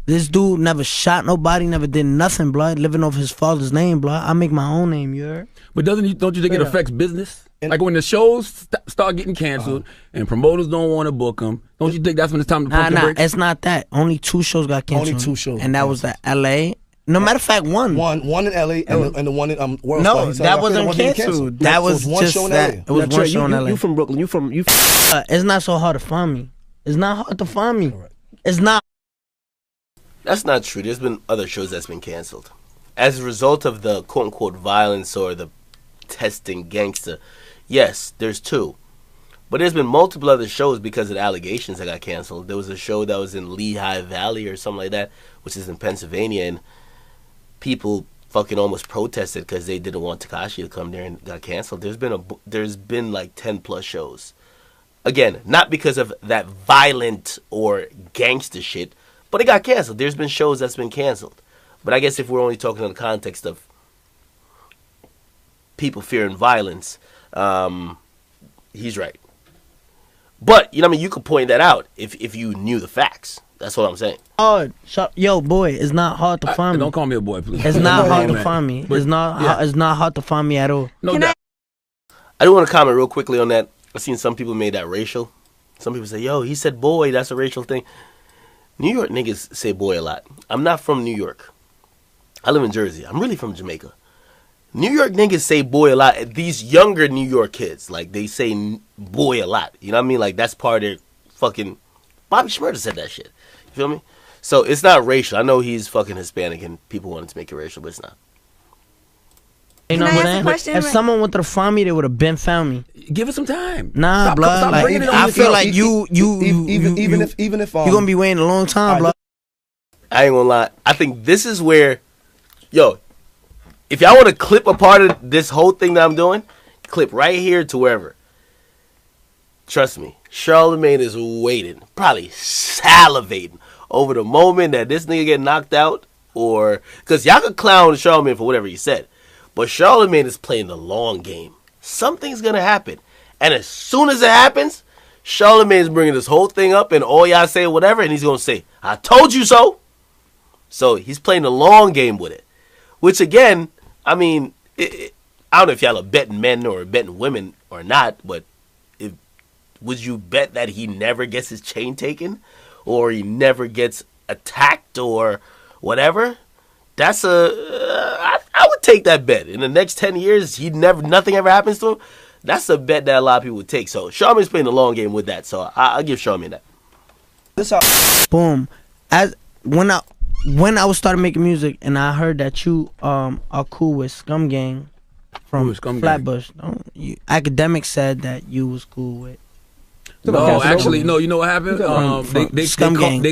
This dude never shot nobody, never did nothing, blood. Living off his father's name, blood. I make my own name, you heard? But don't you think it affects business? Like when the shows start getting canceled and promoters don't want to book them, don't you think that's when it's time to pump the brakes? It's not that. Only 2 shows got canceled. Only 2 shows. And that was the L.A. No matter of fact, one in L.A. and the one in World No, Star. that wasn't canceled. That was one just show in that. LA. It was one show in L.A. You from Brooklyn. It's not so hard to find me. It's not hard to find me. Correct. It's not. That's not true. There's been other shows that's been canceled. As a result of the quote-unquote violence or the testing gangster, yes, there's 2. But there's been multiple other shows because of the allegations that got canceled. There was a show that was in Lehigh Valley or something like that, which is in Pennsylvania, and people fucking almost protested because they didn't want Tekashi to come there and got canceled. There's been like 10+ shows. Again, not because of that violent or gangster shit, but it got canceled. There's been shows that's been canceled. But I guess if we're only talking in the context of people fearing violence, he's right. But, you know what I mean, you could point that out if you knew the facts. That's what I'm saying. Yo, boy, it's not hard to find me. Don't call me a boy, please. It's not hard to find me. It's not hard to find me at all. No doubt. I do want to comment real quickly on that. I've seen some people made that racial. Some people say, yo, he said boy, that's a racial thing. New York niggas say boy a lot. I'm not from New York. I live in Jersey. I'm really from Jamaica. New York niggas say boy a lot. These younger New York kids, like, they say boy a lot. You know what I mean? Like, that's part of their fucking... Bobby Shmurda said that shit. You feel me? So, it's not racial. I know he's fucking Hispanic and people wanted to make it racial, but it's not. You know Can I what ask a I'm question? saying? If someone wanted to find me, they would have been found me. Give it some time. Nah, Stop blood. Like, bringing it on I feel yourself. like even if you're gonna be waiting a long time, blood. I ain't gonna lie. I think this is where... Yo, if y'all want to clip a part of this whole thing that I'm doing, clip right here to wherever. Trust me, Charlamagne is waiting, probably salivating over the moment that this nigga get knocked out, or because y'all could clown Charlamagne for whatever he said, but Charlamagne is playing the long game. Something's gonna happen. And as soon as it happens, Charlamagne's bringing this whole thing up, and all y'all say whatever, and he's gonna say, "I told you so." So he's playing the long game with it, which again, I mean, I don't know if y'all are betting men or betting women or not, but would you bet that he never gets his chain taken, or he never gets attacked or whatever? That's I would take that bet. In the next 10 years, nothing ever happens to him. That's a bet that a lot of people would take. So Charlamagne's playing the long game with that. So I'll give Charlamagne that. Boom. When I was starting making music and I heard that you are cool with Scum Gang from Flatbush. Akademiks said that you was cool with. No, actually, no. You know what happened? They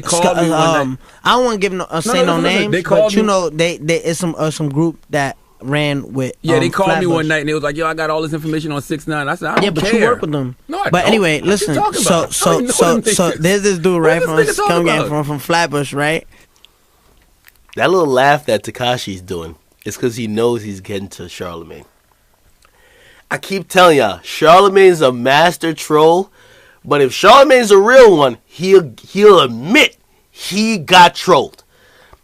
called me one night. I don't want to give say no names, but you know, it's some group that ran with. Yeah, they called Flatbush. me one night and they was like, "Yo, I got all this information on 6ix9ine." I said, "I don't care." Yeah, but you work with them. No, I but don't. anyway, What you listen. talking So about? I don't know so them there's this dude right What is from this nigga Scum talking Gang from Flatbush, right? That little laugh that Tekashi's doing is because he knows he's getting to Charlamagne. I keep telling y'all, Charlamagne's a master troll, but if Charlamagne's a real one, he'll admit he got trolled.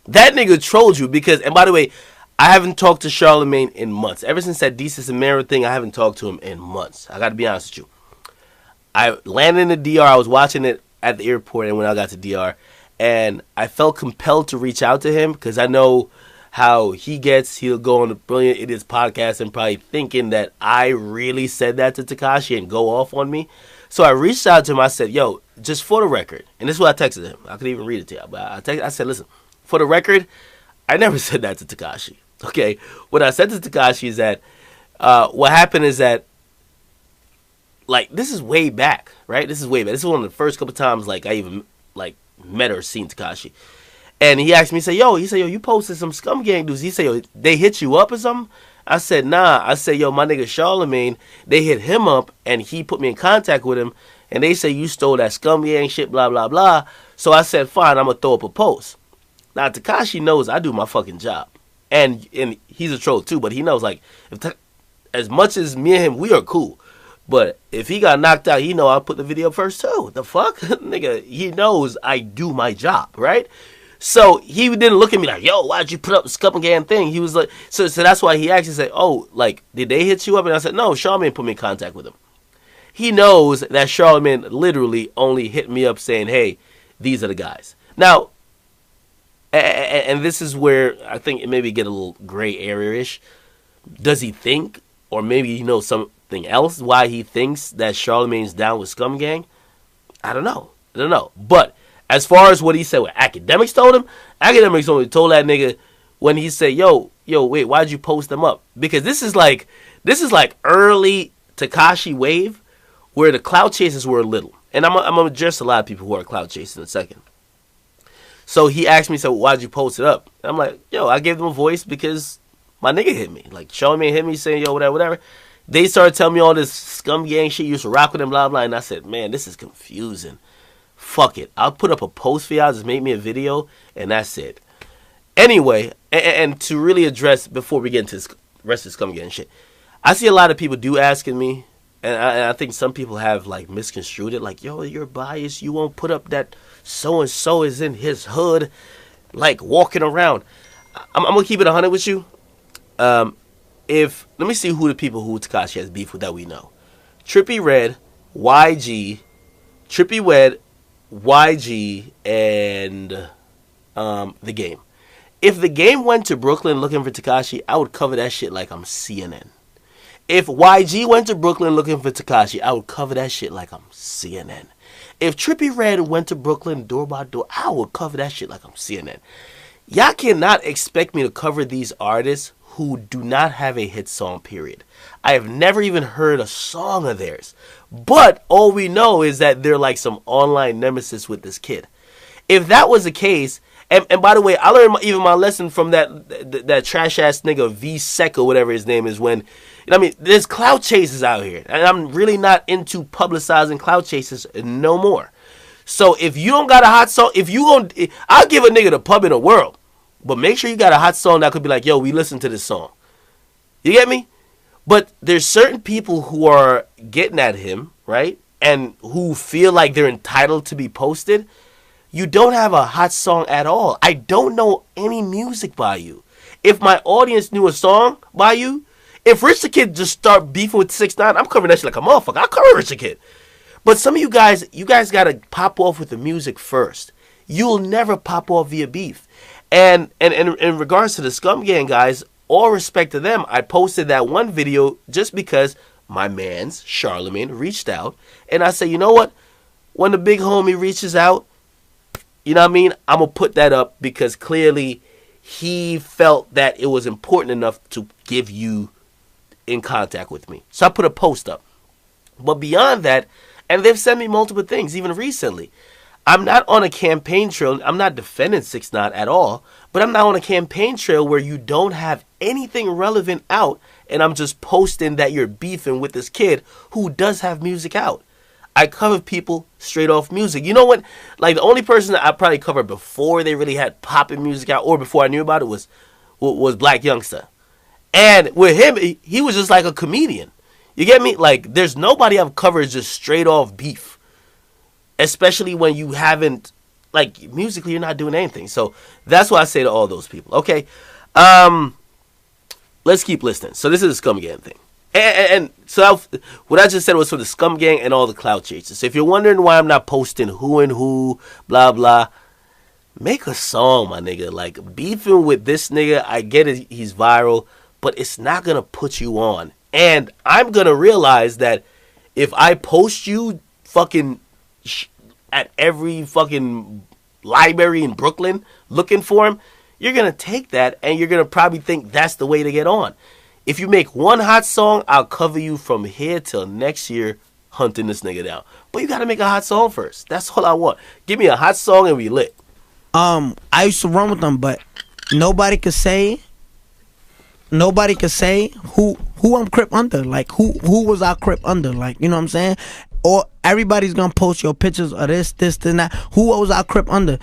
That nigga trolled you because, and by the way, I haven't talked to Charlamagne in months. Ever since that Desus and Mero thing, I haven't talked to him in months. I got to be honest with you. I landed in the DR. I was watching it at the airport, and when I got to DR, and I felt compelled to reach out to him because I know how he gets. He'll go on the Brilliant Idiots podcast and probably thinking that I really said that to Tekashi and go off on me. So I reached out to him. I said, "Yo, just for the record," and this is what I texted him. I could even read it to you. But I said, "Listen, for the record, I never said that to Tekashi. Okay, what I said to Tekashi is that what happened is that, like, this is way back, right? This is way back. This is one of the first couple times like I even like met or seen Tekashi, and he asked me, "Yo, you posted some Scum Gang dudes." He said, "Yo, they hit you up or something?" I said, "Nah." I said, "Yo, my nigga Charlamagne, they hit him up and he put me in contact with him, and they say you stole that Scum Gang shit, blah blah blah." So I said, "Fine, I'm gonna throw up a post." Now Tekashi knows I do my fucking job. And he's a troll too, but he knows, like, as much as me and him, we are cool. But if he got knocked out, he know I put the video up first too. The fuck? Nigga, he knows I do my job, right? So he didn't look at me like, "Yo, why'd you put up the Scum Gang thing?" He was like, so that's why he actually said, "Oh, like, did they hit you up?" And I said, "No, Charlamagne put me in contact with him." He knows that Charlamagne literally only hit me up saying, "Hey, these are the guys." Now, and this is where I think it maybe get a little gray area-ish. Does he think, or maybe he knows something else, why he thinks that Charlamagne's down with Scum Gang? I don't know. But as far as what he said, what Akademiks told him, Akademiks only told that nigga when he said, yo, wait, why'd you post them up? Because this is like early Tekashi wave where the clout chasers were little. And I'm going to address a lot of people who are clout chasing in a second. So he asked me, "So why'd you post it up?" And I'm like, "Yo, I gave them a voice because my nigga hit me. Like, Charlamagne hit me saying, yo, whatever. They started telling me all this Scum Gang shit. You used to rock with them, blah, blah. And I said, man, this is confusing. Fuck it. I'll put up a post for y'all. Just make me a video. And that's it. Anyway, and to really address, before we get into the rest of the Scum Gang shit, I see a lot of people do asking me, and I think some people have, like, misconstrued it. Like, yo, you're biased. You won't put up that so-and-so is in his hood, like, walking around. I'm going to keep it 100 with you. Let me see who the people who Tekashi has beef with that we know. Trippie Redd, YG, Trippie Redd, YG, and The Game. If The Game went to Brooklyn looking for Tekashi, I would cover that shit like I'm CNN. If YG went to Brooklyn looking for Tekashi, I would cover that shit like I'm CNN. If Trippie Redd went to Brooklyn door by door, I would cover that shit like I'm CNN. Y'all cannot expect me to cover these artists who do not have a hit song, period. I have never even heard a song of theirs. But all we know is that they're like some online nemesis with this kid. If that was the case, and by the way, I learned even my lesson from that trash-ass nigga V-Sec or whatever his name is when, there's clout chasers out here. And I'm really not into publicizing clout chasers no more. So if you don't got a hot song, I'll give a nigga the pub in the world. But make sure you got a hot song that could be like, yo, we listen to this song. You get me? But there's certain people who are getting at him, right? And who feel like they're entitled to be posted. You don't have a hot song at all. I don't know any music by you. If my audience knew a song by you, if Rich the Kid just start beefing with 6ix9ine, I'm covering that shit like a motherfucker. I cover Rich the Kid. But some of you guys gotta pop off with the music first. You'll never pop off via beef. And in regards to the Scum Gang guys, all respect to them, I posted that one video just because my man's Charlamagne reached out, and I said, you know what? When the big homie reaches out, you know what I mean? I'm gonna put that up because clearly he felt that it was important enough to give you in contact with me. So I put a post up. But beyond that, and they've sent me multiple things, even recently. I'm not on a campaign trail. I'm not defending 6ix9ine at all, but I'm not on a campaign trail where you don't have anything relevant out, and I'm just posting that you're beefing with this kid who does have music out. I cover people straight off music. You know what? Like, the only person that I probably covered before they really had popping music out, or before I knew about it, was Black Youngster. And with him, he was just like a comedian. You get me? Like, there's nobody I've covered just straight off beef. Especially when you haven't, like, musically you're not doing anything. So that's what I say to all those people. Okay, let's keep listening. So this is a Scum Gang thing. And so what I just said was for the Scum Gang and all the clout chasers. So if you're wondering why I'm not posting who and who, blah, blah, make a song, my nigga. Like, beefing with this nigga, I get it, he's viral, but it's not going to put you on. And I'm going to realize that if I post you fucking at every fucking library in Brooklyn looking for him, you're going to take that and you're going to probably think that's the way to get on. If you make one hot song, I'll cover you from here till next year hunting this nigga down. But you got to make a hot song first. That's all I want. Give me a hot song and we lit. I used to run with them, but nobody could say who I'm crip under. Like, who was I crip under? Like, you know what I'm saying? Or everybody's gonna post your pictures of this, and that. Who was I crip under?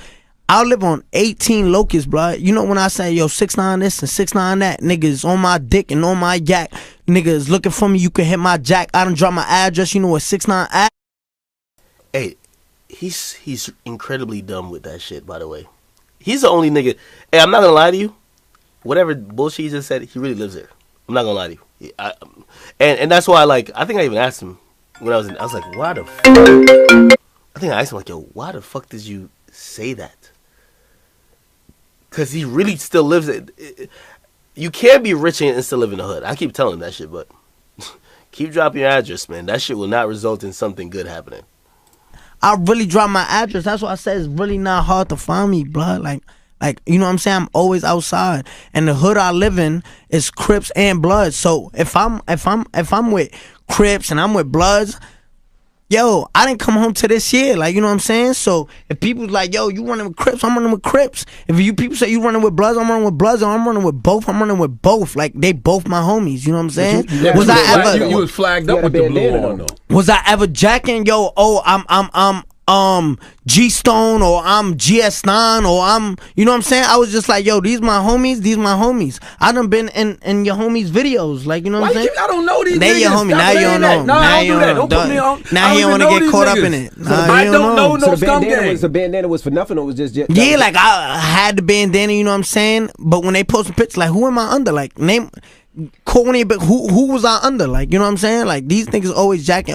I live on 18 locusts, blood. You know when I say, yo, 6ix9ine this and 6ix9ine that, niggas on my dick and on my yak. Niggas looking for me, you can hit my jack. I done drop my address, you know what 6ix9ine at? Hey, he's incredibly dumb with that shit, by the way. He's the only nigga. Hey, I'm not gonna lie to you. Whatever bullshit he just said, he really lives there. I'm not gonna lie to you. And that's why, like, I think I even asked him when I was like, why the fuck? I think I asked him, like, yo, why the fuck did you say that? Because he really still lives it. You can't be rich and still live in the hood. I keep telling him that shit, but keep dropping your address, man. That shit will not result in something good happening. I really dropped my address. That's why I said it's really not hard to find me, blood. Like, you know what I'm saying? I'm always outside, and the hood I live in is Crips and Bloods. So if I'm with Crips and I'm with Bloods, yo, I didn't come home to this year. Like, you know what I'm saying? So if people's like, yo, you running with Crips, I'm running with Crips. If you people say you running with Bloods, I'm running with Bloods. Or I'm running with both, I'm running with both. Like, they both my homies. You know what I'm saying? You was flagged up with the blue on though. Was I ever jacking? Yo, I'm G-Stone, or I'm GS9, or I'm, you know what I'm saying? I was just like, yo, these my homies. I done been in your homies' videos, like, you know what I'm saying? I don't know these they niggas. Your homie, now you don't know. No, I don't do that. Don't put me on. Now he don't want to get caught up in it. I don't know no Scum Gang. The bandana was for nothing, or it was just yeah, like, I had the bandana, you know what I'm saying? But when they post a picture, like, who am I under? Like, name... Corny, but who was I under? Like, you know what I'm saying? Like, these niggas always jacking,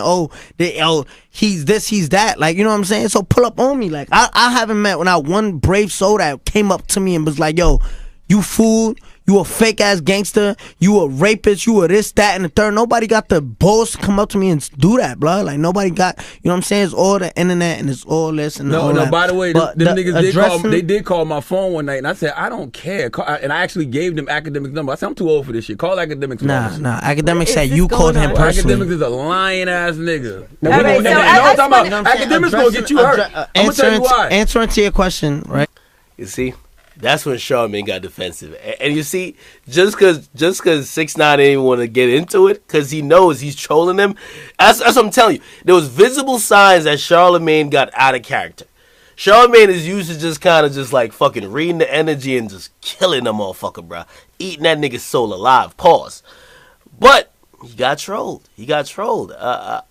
he's this, he's that. Like, you know what I'm saying? So pull up on me. Like, I haven't met when I one brave soul that came up to me and was like, yo, you fool, you a fake ass gangster, you a rapist, you a this, that, and the third. Nobody got the balls to come up to me and do that, bro. Like, nobody got, you know what I'm saying? It's all the internet and it's all this and all that. No, by the way, them niggas did call my phone one night, and I said, I don't care. And I actually gave them Akademiks' number. I said, I'm too old for this shit. Call Akademiks. Nah. Akademiks said you called him personally. Akademiks is a lying ass nigga. Akademiks gonna get you hurt. I'm gonna tell you why. Answering to your question, right? You see? That's when Charlamagne got defensive. And you see, just cause 6ix9ine didn't want to get into it, because he knows he's trolling them, that's what I'm telling you. There was visible signs that Charlamagne got out of character. Charlamagne is used to just kind of just like fucking reading the energy and just killing the motherfucker, bro. Eating that nigga's soul alive. Pause. But He got trolled.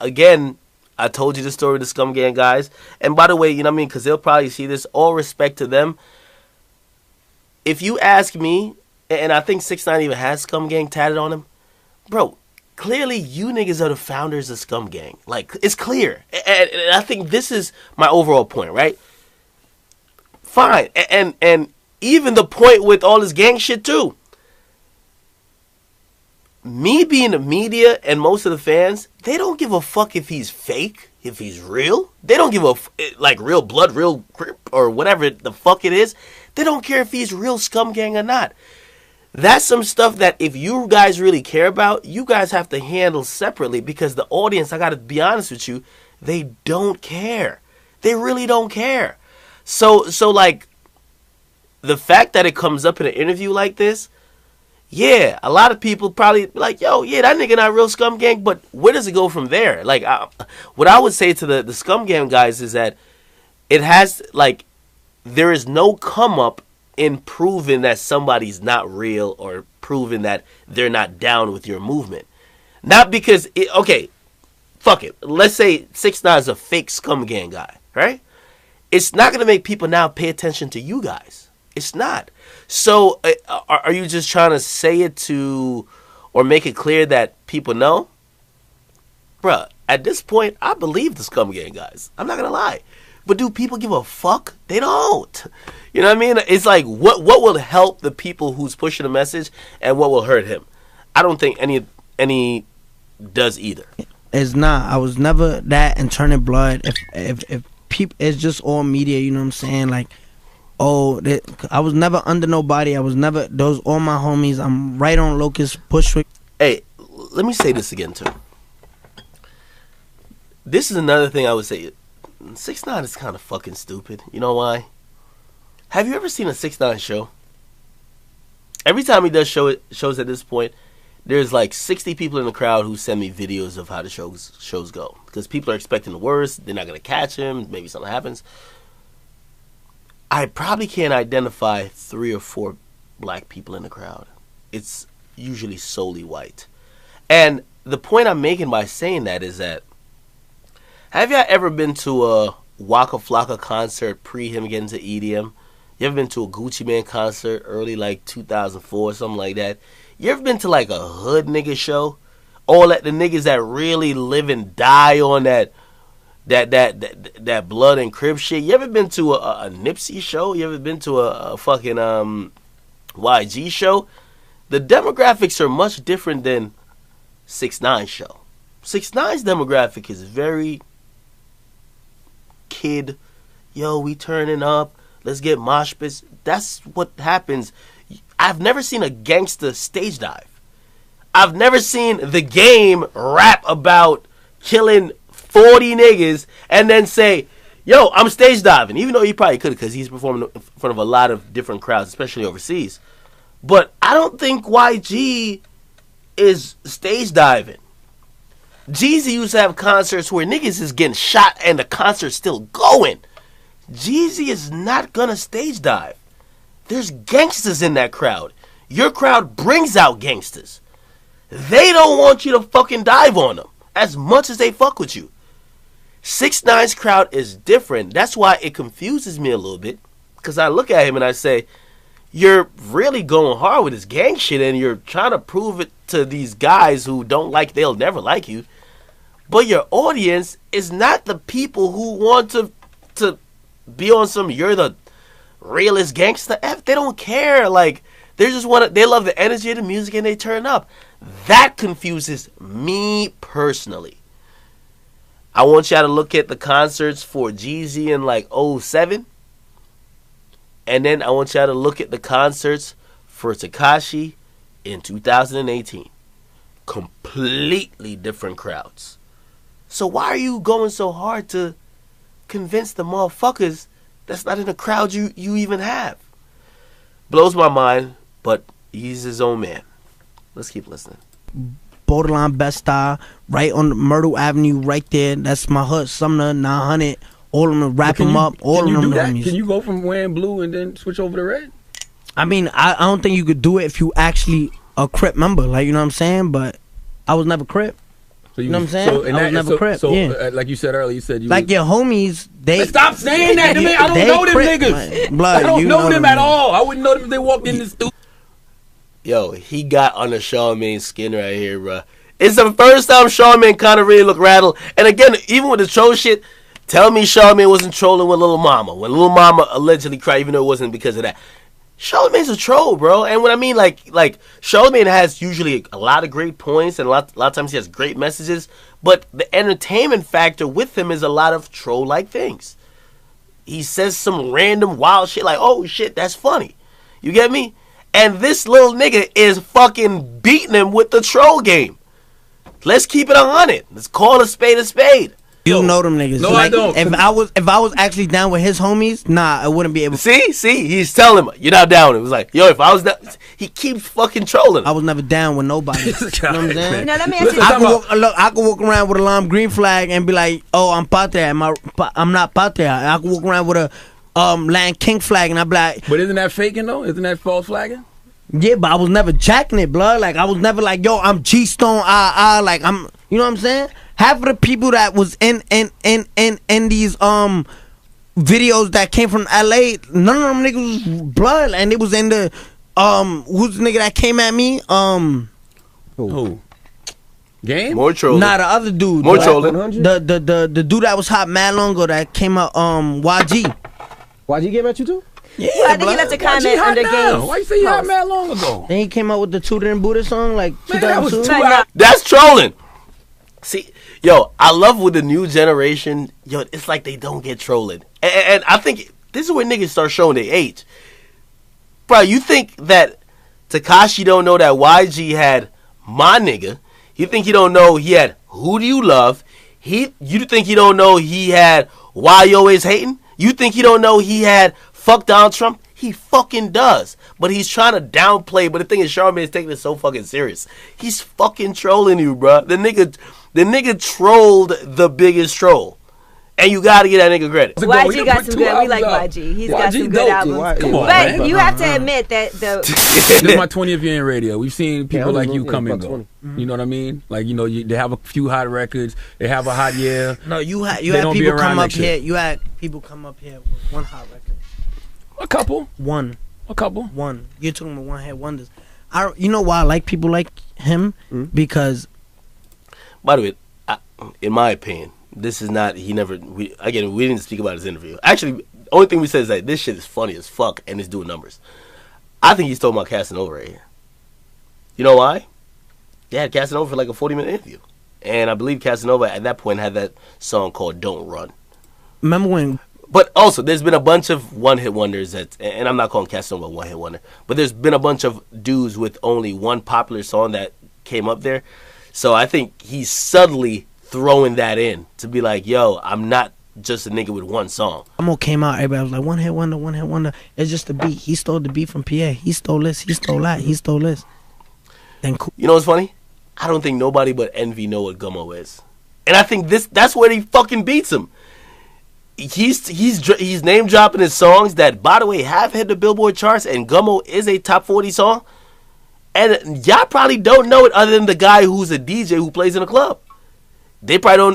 Again, I told you the story of the Scum Gang guys. And by the way, you know what I mean? Because they'll probably see this. All respect to them. If you ask me, and I think 6ix9ine even has Scum Gang tatted on him, bro, clearly you niggas are the founders of Scum Gang. Like, it's clear. And I think this is my overall point, right? Fine. And even the point with all this gang shit, too. Me being the media and most of the fans, they don't give a fuck if he's fake, if he's real. They don't give a like real blood, real grip, or whatever the fuck it is. They don't care if he's real Scum Gang or not. That's some stuff that if you guys really care about, you guys have to handle separately, because the audience, I gotta be honest with you, they don't care. They really don't care. So like, the fact that it comes up in an interview like this, yeah, a lot of people probably be like, yo, yeah, that nigga not real Scum Gang, but where does it go from there? Like, what I would say to the Scum Gang guys is that it has, like, there is no come up in proving that somebody's not real or proving that they're not down with your movement. Not because, okay, fuck it. Let's say 6ix9ine is a fake Scum Gang guy, right? It's not going to make people now pay attention to you guys. It's not. So are you just trying to say it to, or make it clear that people know? Bruh, at this point, I believe the Scum Gang guys. I'm not going to lie. But do people give a fuck? They don't. You know what I mean? It's like, what will help the people who's pushing the message, and what will hurt him? I don't think any does either. It's not. I was never that and turning blood. If people, it's just all media. You know what I'm saying? Like, oh, I was never under nobody. I was never, those all my homies. I'm right on Locust, Bushwick. Hey, let me say this again too. This is another thing I would say. 6ix9ine is kind of fucking stupid. You know why? Have you ever seen a 6ix9ine show? Every time he does shows at this point, there's like 60 people in the crowd who send me videos of how the shows go. Because people are expecting the worst. They're not going to catch him. Maybe something happens. I probably can't identify 3 or 4 black people in the crowd. It's usually solely white. And the point I'm making by saying that is that, have y'all ever been to a Waka Flocka concert pre him getting to EDM? You ever been to a Gucci Mane concert early like 2004, something like that? You ever been to like a hood nigga show? All that the niggas that really live and die on that blood and crib shit? You ever been to a Nipsey show? You ever been to a fucking YG show? The demographics are much different than 6ix9ine show. 6ix9ine's demographic is very kid, yo, we turning up, let's get mosh pits. That's what happens. I've never seen a gangster stage dive. I've never seen The Game rap about killing 40 niggas and then say, yo, I'm stage diving. Even though he probably could, because he's performing in front of a lot of different crowds, especially overseas. But I don't think YG is stage diving. Jeezy used to have concerts where niggas is getting shot and the concert's still going. Jeezy is not gonna stage dive. There's gangsters in that crowd. Your crowd brings out gangsters. They don't want you to fucking dive on them as much as they fuck with you. 6ix9ine's crowd is different. That's why it confuses me a little bit. Because I look at him and I say, you're really going hard with this gang shit and you're trying to prove it to these guys who don't like, they'll never like you. But your audience is not the people who want to be on some, you're the realest gangster. They don't care. Like, they just want to, they love the energy of the music and they turn up. That confuses me personally. I want y'all to look at the concerts for Jeezy in like 07. And then I want y'all to look at the concerts for Tekashi in 2018. Completely different crowds. So why are you going so hard to convince the motherfuckers that's not in the crowd you even have? Blows my mind, but he's his own man. Let's keep listening. Borderline Best Style, right on Myrtle Avenue, right there. That's my hood, Sumner 900. All of them wrap them up. All of them. Can you go from wearing blue and then switch over to red? I mean, I don't think you could do it if you actually a Crip member. Like, you know what I'm saying? But I was never Crip. So You know what I'm saying? I was never Crip. So, Yeah. like you said earlier, you said you Like your homies, they stop saying that to me. I don't they know them Crip, niggas. Blood, I don't you know them niggas. at all. I wouldn't know them if they walked in the studio. Yo, he got on the Charlamagne skin right here, bro. It's the first time Charlamagne kind of really looked rattled. And again, even with the troll shit, tell me Charlamagne wasn't trolling with Lil Mama. When Lil Mama allegedly cried, even though it wasn't because of that. Charlamagne's a troll, bro. And what I mean, like Charlamagne has usually a lot of great points, and a lot of times he has great messages. But the entertainment factor with him is a lot of troll-like things. He says some random wild shit like, "Oh shit, that's funny." You get me? And this little nigga is fucking beating him with the troll game. Let's keep it 100. Let's call a spade a spade. You know them niggas. No, like, I don't. If I was actually down with his homies, nah, I wouldn't be able to. See, he's telling him, you're not down. It was like, yo, if I was down, he keeps fucking trolling I him. was never down with nobody. You know what I'm saying? Now let me ask you. I could walk around with a lime green flag and be like, "Oh, I'm Patria. I'm not Patria." I could walk around with a Land King flag and I be like, But isn't that faking though? Isn't that false flagging? "Yeah," but I was never jacking it, blood. Like I was never like, "Yo, I'm G Stone." Like I'm, you know what I'm saying? Half of the people that was in these videos that came from LA, none of them niggas was blood, and it was in the who's the nigga that came at me? Who? Game? More trolling. Nah, the other dude. More the- trolling. The dude that was hot mad long ago that came out, YG. Why'd he get at you too? Yeah, I think he left a Why comment hot under now? Games. Why you say you hot post. mad long ago? Then he came out with the Tutor and Buddha song like Man, that was 2002. too But no. out. That's trolling. See, yo, I love with the new generation, yo, it's like they don't get trolling. And I think this is where niggas start showing their age. Bro, you think that Tekashi don't know that YG had My Nigga? You think he don't know he had Who Do You Love? You think he don't know he had Why You Always Hating? You think he don't know he had Fuck Donald Trump? He fucking does. But he's trying to downplay. But the thing is, Charlamagne is taking it so fucking serious. He's fucking trolling you, bro. The nigga trolled the biggest troll. And you gotta get that nigga credit. YG got some good. We like YG. He's got some good albums. Come on, But man. you have to admit that the This is my 20th year in radio. We've seen people Yeah, like you yeah, come and about go. 20. You know what I mean? Like, you know, they have a few hot records. They have a hot year. No, you had They don't be people around come up next year. here. You had people come up here with one hot record. A couple. One. You're talking about one hit wonders. You know why I like people like him? Because By the way, in my opinion, this is not, we didn't speak about his interview. Actually, the only thing we said is that this shit is funny as fuck and it's doing numbers. I think he's talking about Casanova right here. You know why? They had Casanova for like a 40-minute interview. And I believe Casanova at that point had that song called Don't Run. remember when But also, there's been a bunch of one-hit wonders and I'm not calling Casanova a one-hit wonder, but there's been a bunch of dudes with only one popular song that came up there. So I think he's subtly throwing that in to be like, yo, I'm not just a nigga with one song. Amo came out, everybody was like, one hit wonder. It's just the beat. He stole the beat from Pierre. He stole this. He stole that. He stole this. Then cool. You know what's funny? I don't think nobody but Envy know what Gummo is. And I think that's where he fucking beats him. He's name dropping his songs that, by the way, have hit the Billboard charts, and Gummo is a top 40 song. And y'all probably don't know it other than the guy who's a DJ who plays in a club. They probably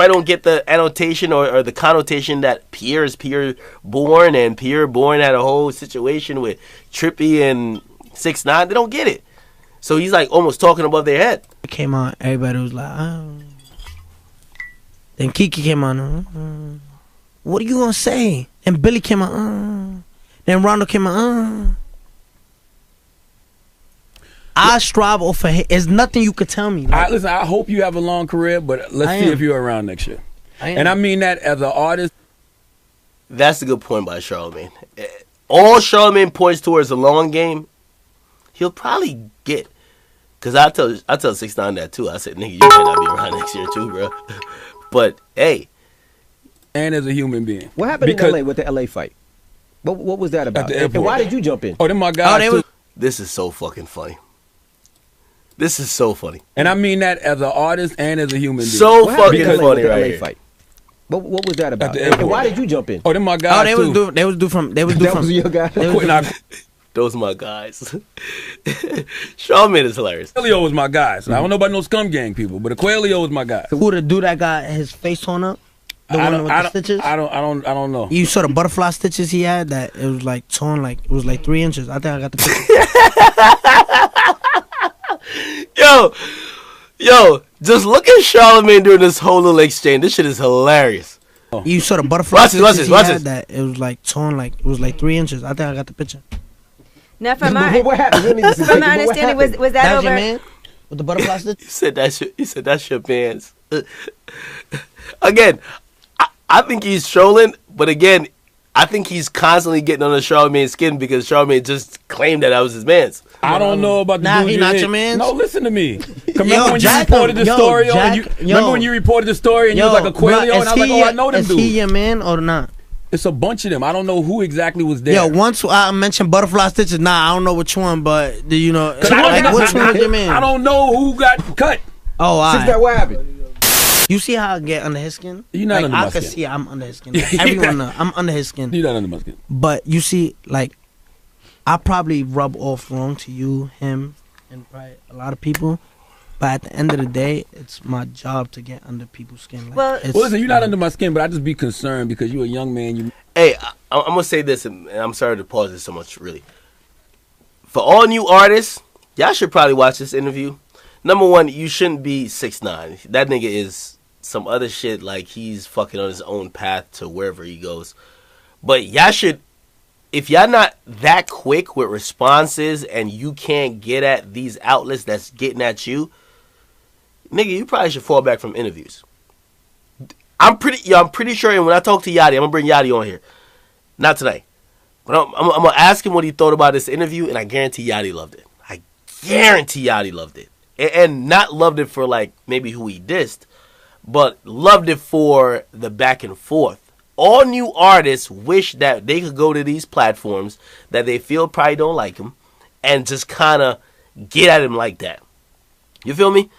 don't get the annotation or the connotation that Pierre is Pierre Bourne, and Pierre Bourne had a whole situation with Trippie and 6ix9ine. They don't get it. So he's like almost talking above their head. It came out, everybody was like, oh. Then Kiki came on, what are you gonna say? And Billy came on, Then Rondo came on, I strive for hit. There's nothing you could tell me. Like, Listen, I hope you have a long career, but let's see if you're around next year. And I mean that as an artist. That's a good point by Charlamagne. All Charlamagne points towards a long game, he'll probably get. Cause I tell 6ix9ine that too. I said, nigga, you might not be around next year too, bro. But hey, and as a human being, what happened in LA with the LA fight? What was that about? And why did you jump in? Oh, them my guys too. This is so fucking funny. This is so funny. And I mean that as an artist and as a human being. So fucking funny right here. Fight? What was that about? And why did you jump in? Oh, them my guys they was do from that was your guy. Quit Those are my guys. Charlamagne is hilarious. Aquelio was my guy. So I don't know about no scum gang people, but Aquelio was my guy. Who the dude that got his face torn up? The one with the stitches? I don't know. You saw the butterfly stitches he had? That it was like torn, like it was like 3 inches. I think I got the picture. Yo, just look at Charlamagne during this whole little exchange. This shit is hilarious. You saw the butterfly watch stitches this, he had? That it was like torn, like it was like 3 inches. I think I got the picture. Now, from my what happened? from my understanding, was that over? Your man with the butterfly stitches? He said that's your man's. Again, I think he's trolling, but again, I think he's constantly getting under Charlamagne's skin because Charlamagne just claimed that was his man's. I don't know about the dude he not your man. No, listen to me. Remember when you reported the story? Remember when you reported the story and you was like Aquelio, and I was like, oh, I know them dudes. Is he your man or not? It's a bunch of them. I don't know who exactly was there. Yo, once I mentioned butterfly stitches, I don't know which one, but do you know? Like, which one was your man? I don't know who got cut. Oh, all Since that what happened? You see how I get under his skin? You're not under my skin. I can see I'm under his skin. Like, everyone knows I'm under his skin. You're not under my skin. But you see, like, I probably rub off wrong to you, him, and probably a lot of people. But at the end of the day, it's my job to get under people's skin. Like, well, listen, you're not under my skin, but I just be concerned because you're a young man. Hey, I'm going to say this, and I'm sorry to pause this so much, really. For all new artists, y'all should probably watch this interview. Number one, you shouldn't be 6ix9ine. That nigga is some other shit, like he's fucking on his own path to wherever he goes. But y'all should, if y'all not that quick with responses and you can't get at these outlets that's getting at you, nigga, you probably should fall back from interviews. I'm pretty sure, and when I talk to Yachty, I'm gonna bring Yachty on here. Not tonight. But I'm gonna ask him what he thought about this interview, and I guarantee Yachty loved it. I guarantee Yachty loved it. And not loved it for like maybe who he dissed, but loved it for the back and forth. All new artists wish that they could go to these platforms that they feel probably don't like him and just kind of get at him like that. You feel me?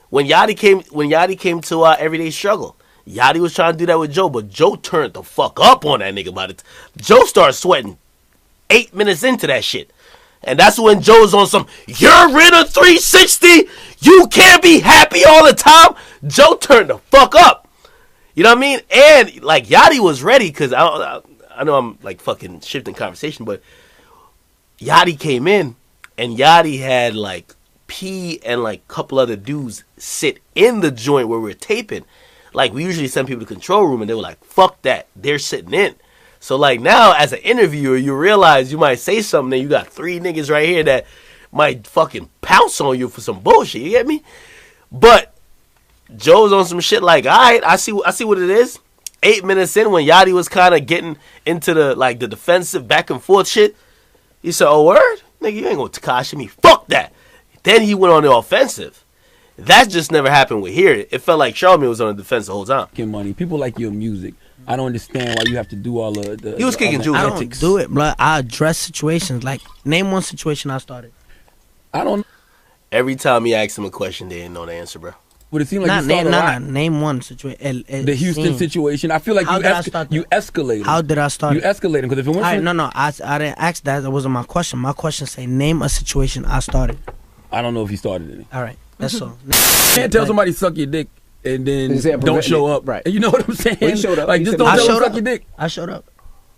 When Yachty came to Everyday Struggle, Yachty was trying to do that with Joe, but Joe turned the fuck up on that nigga about it. Joe started sweating 8 minutes into that shit. And that's when Joe's on some, you're in a 360, you can't be happy all the time. Joe turned the fuck up. You know what I mean? And, like, Yachty was ready, because I know I'm, like, fucking shifting conversation, but Yachty came in, and Yachty had, like, P and, like, a couple other dudes sit in the joint where we're taping. Like, we usually send people to the control room, and they were like, fuck that. They're sitting in. So, like, now, as an interviewer, you realize you might say something, and you got 3 niggas right here that might fucking pounce on you for some bullshit. You get me? But Joe's on some shit like, all right, I see what it is. 8 minutes in, when Yachty was kind of getting into the defensive back and forth shit, he said, oh, word? Nigga, you ain't gonna Tekashi me. Fuck that. Then he went on the offensive. That just never happened with here. It felt like Charlamagne was on the defense the whole time. Money. People like your music. I don't understand why you have to do all of the... He was kicking Jews. I don't do it, bro. I address situations. Like, name one situation I started. I don't... Every time he asked him a question, they didn't know the answer, bro. But it seemed like you started a lot. Name one situation. The Houston situation. I feel like you escalated. How did I start? You escalated because if it went no. I didn't ask that. That wasn't my question. My question say name a situation I started. I don't know if he started it. All right, that's all. You can't tell somebody suck your dick and then don't show up. Right. And you know what I'm saying? Well, he showed up. Like, just don't tell him suck your dick. I showed up.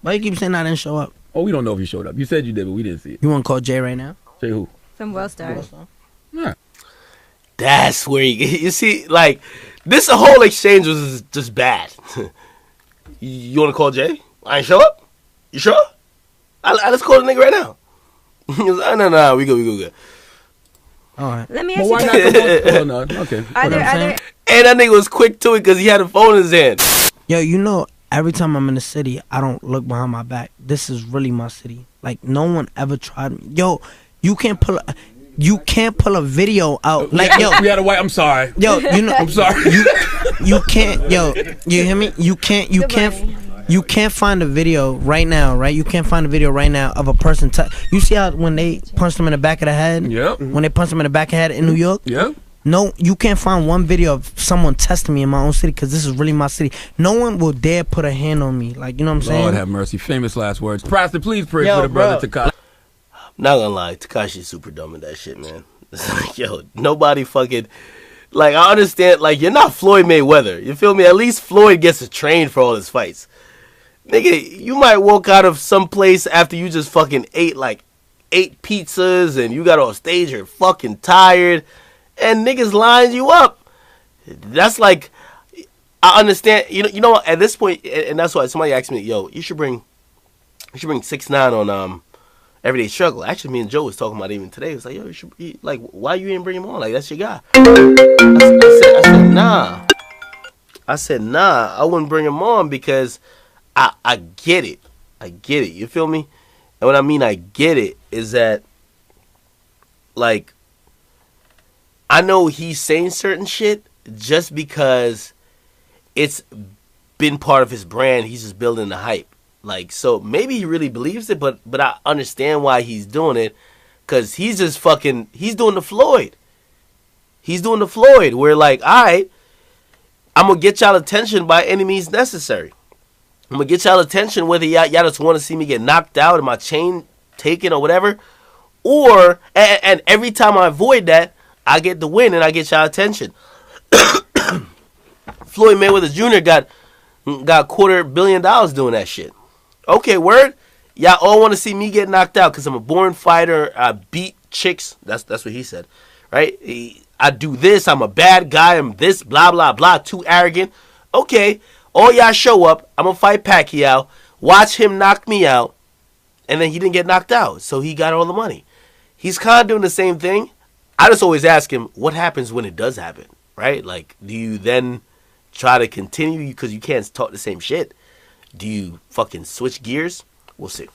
Why you keep saying I didn't show up? Oh, we don't know if you showed up. You said you did, but we didn't see it. You want to call Jay right now? Jay who? From Wellstar. Yeah. That's where you see, like, this whole exchange was just bad. You want to call Jay? I ain't show up? You sure? I just call the nigga right now. He was like, no, we good. All right. Let me ask Why you. not? Okay. Are there? And that nigga was quick to it because he had a phone in his hand. Yo, you know, every time I'm in the city, I don't look behind my back. This is really my city. Like, no one ever tried me. Yo, you can't pull a video out. Like, yo, we had a white. I'm sorry. Yo, you know, I'm sorry. You can't. Yo, you hear me? You can't find a video right now, right? You can't find a video right now of a person. You see how when they punched him in the back of the head? Yep. When they punched him in the back of the head in New York? Yep. No, you can't find one video of someone testing me in my own city because this is really my city. No one will dare put a hand on me. Like, you know what I'm saying? Lord have mercy. Famous last words. Pastor, please pray for the brother Tekashi. Not gonna lie, Tekashi's super dumb in that shit, man. It's like, yo, nobody fucking... Like, I understand, like, you're not Floyd Mayweather. You feel me? At least Floyd gets to train for all his fights. Nigga, you might walk out of some place after you just fucking ate, like, 8 pizzas and you got on stage, you're fucking tired, and niggas lines you up. That's like... I understand, you know, at this point, and that's why somebody asked me, yo, you should bring 6ix9ine on Everyday Struggle. Actually, me and Joe was talking about it even today. It was like, yo, like, why you ain't bring him on? Like, that's your guy. I said, nah. I said, nah, I wouldn't bring him on because I get it. I get it. You feel me? And what I mean I get it is that, like, I know he's saying certain shit just because it's been part of his brand. He's just building the hype. Like, so maybe he really believes it, but I understand why he's doing it. Because he's just fucking, he's doing the Floyd. He's doing the Floyd. Where, like, all right, I'm going to get y'all attention by any means necessary. I'm going to get y'all attention whether y'all just want to see me get knocked out and my chain taken or whatever. Or, and every time I avoid that, I get the win and I get y'all attention. Floyd Mayweather Jr. got $250 million doing that shit. Okay, word. Y'all all want to see me get knocked out because I'm a born fighter. I beat chicks. That's what he said, right? I do this. I'm a bad guy. I'm this. Blah blah blah. Too arrogant. Okay, all y'all show up. I'm gonna fight Pacquiao. Watch him knock me out, and then he didn't get knocked out, so he got all the money. He's kind of doing the same thing. I just always ask him, what happens when it does happen, right? Like, do you then try to continue because you can't talk the same shit? Do you fucking switch gears? We'll see.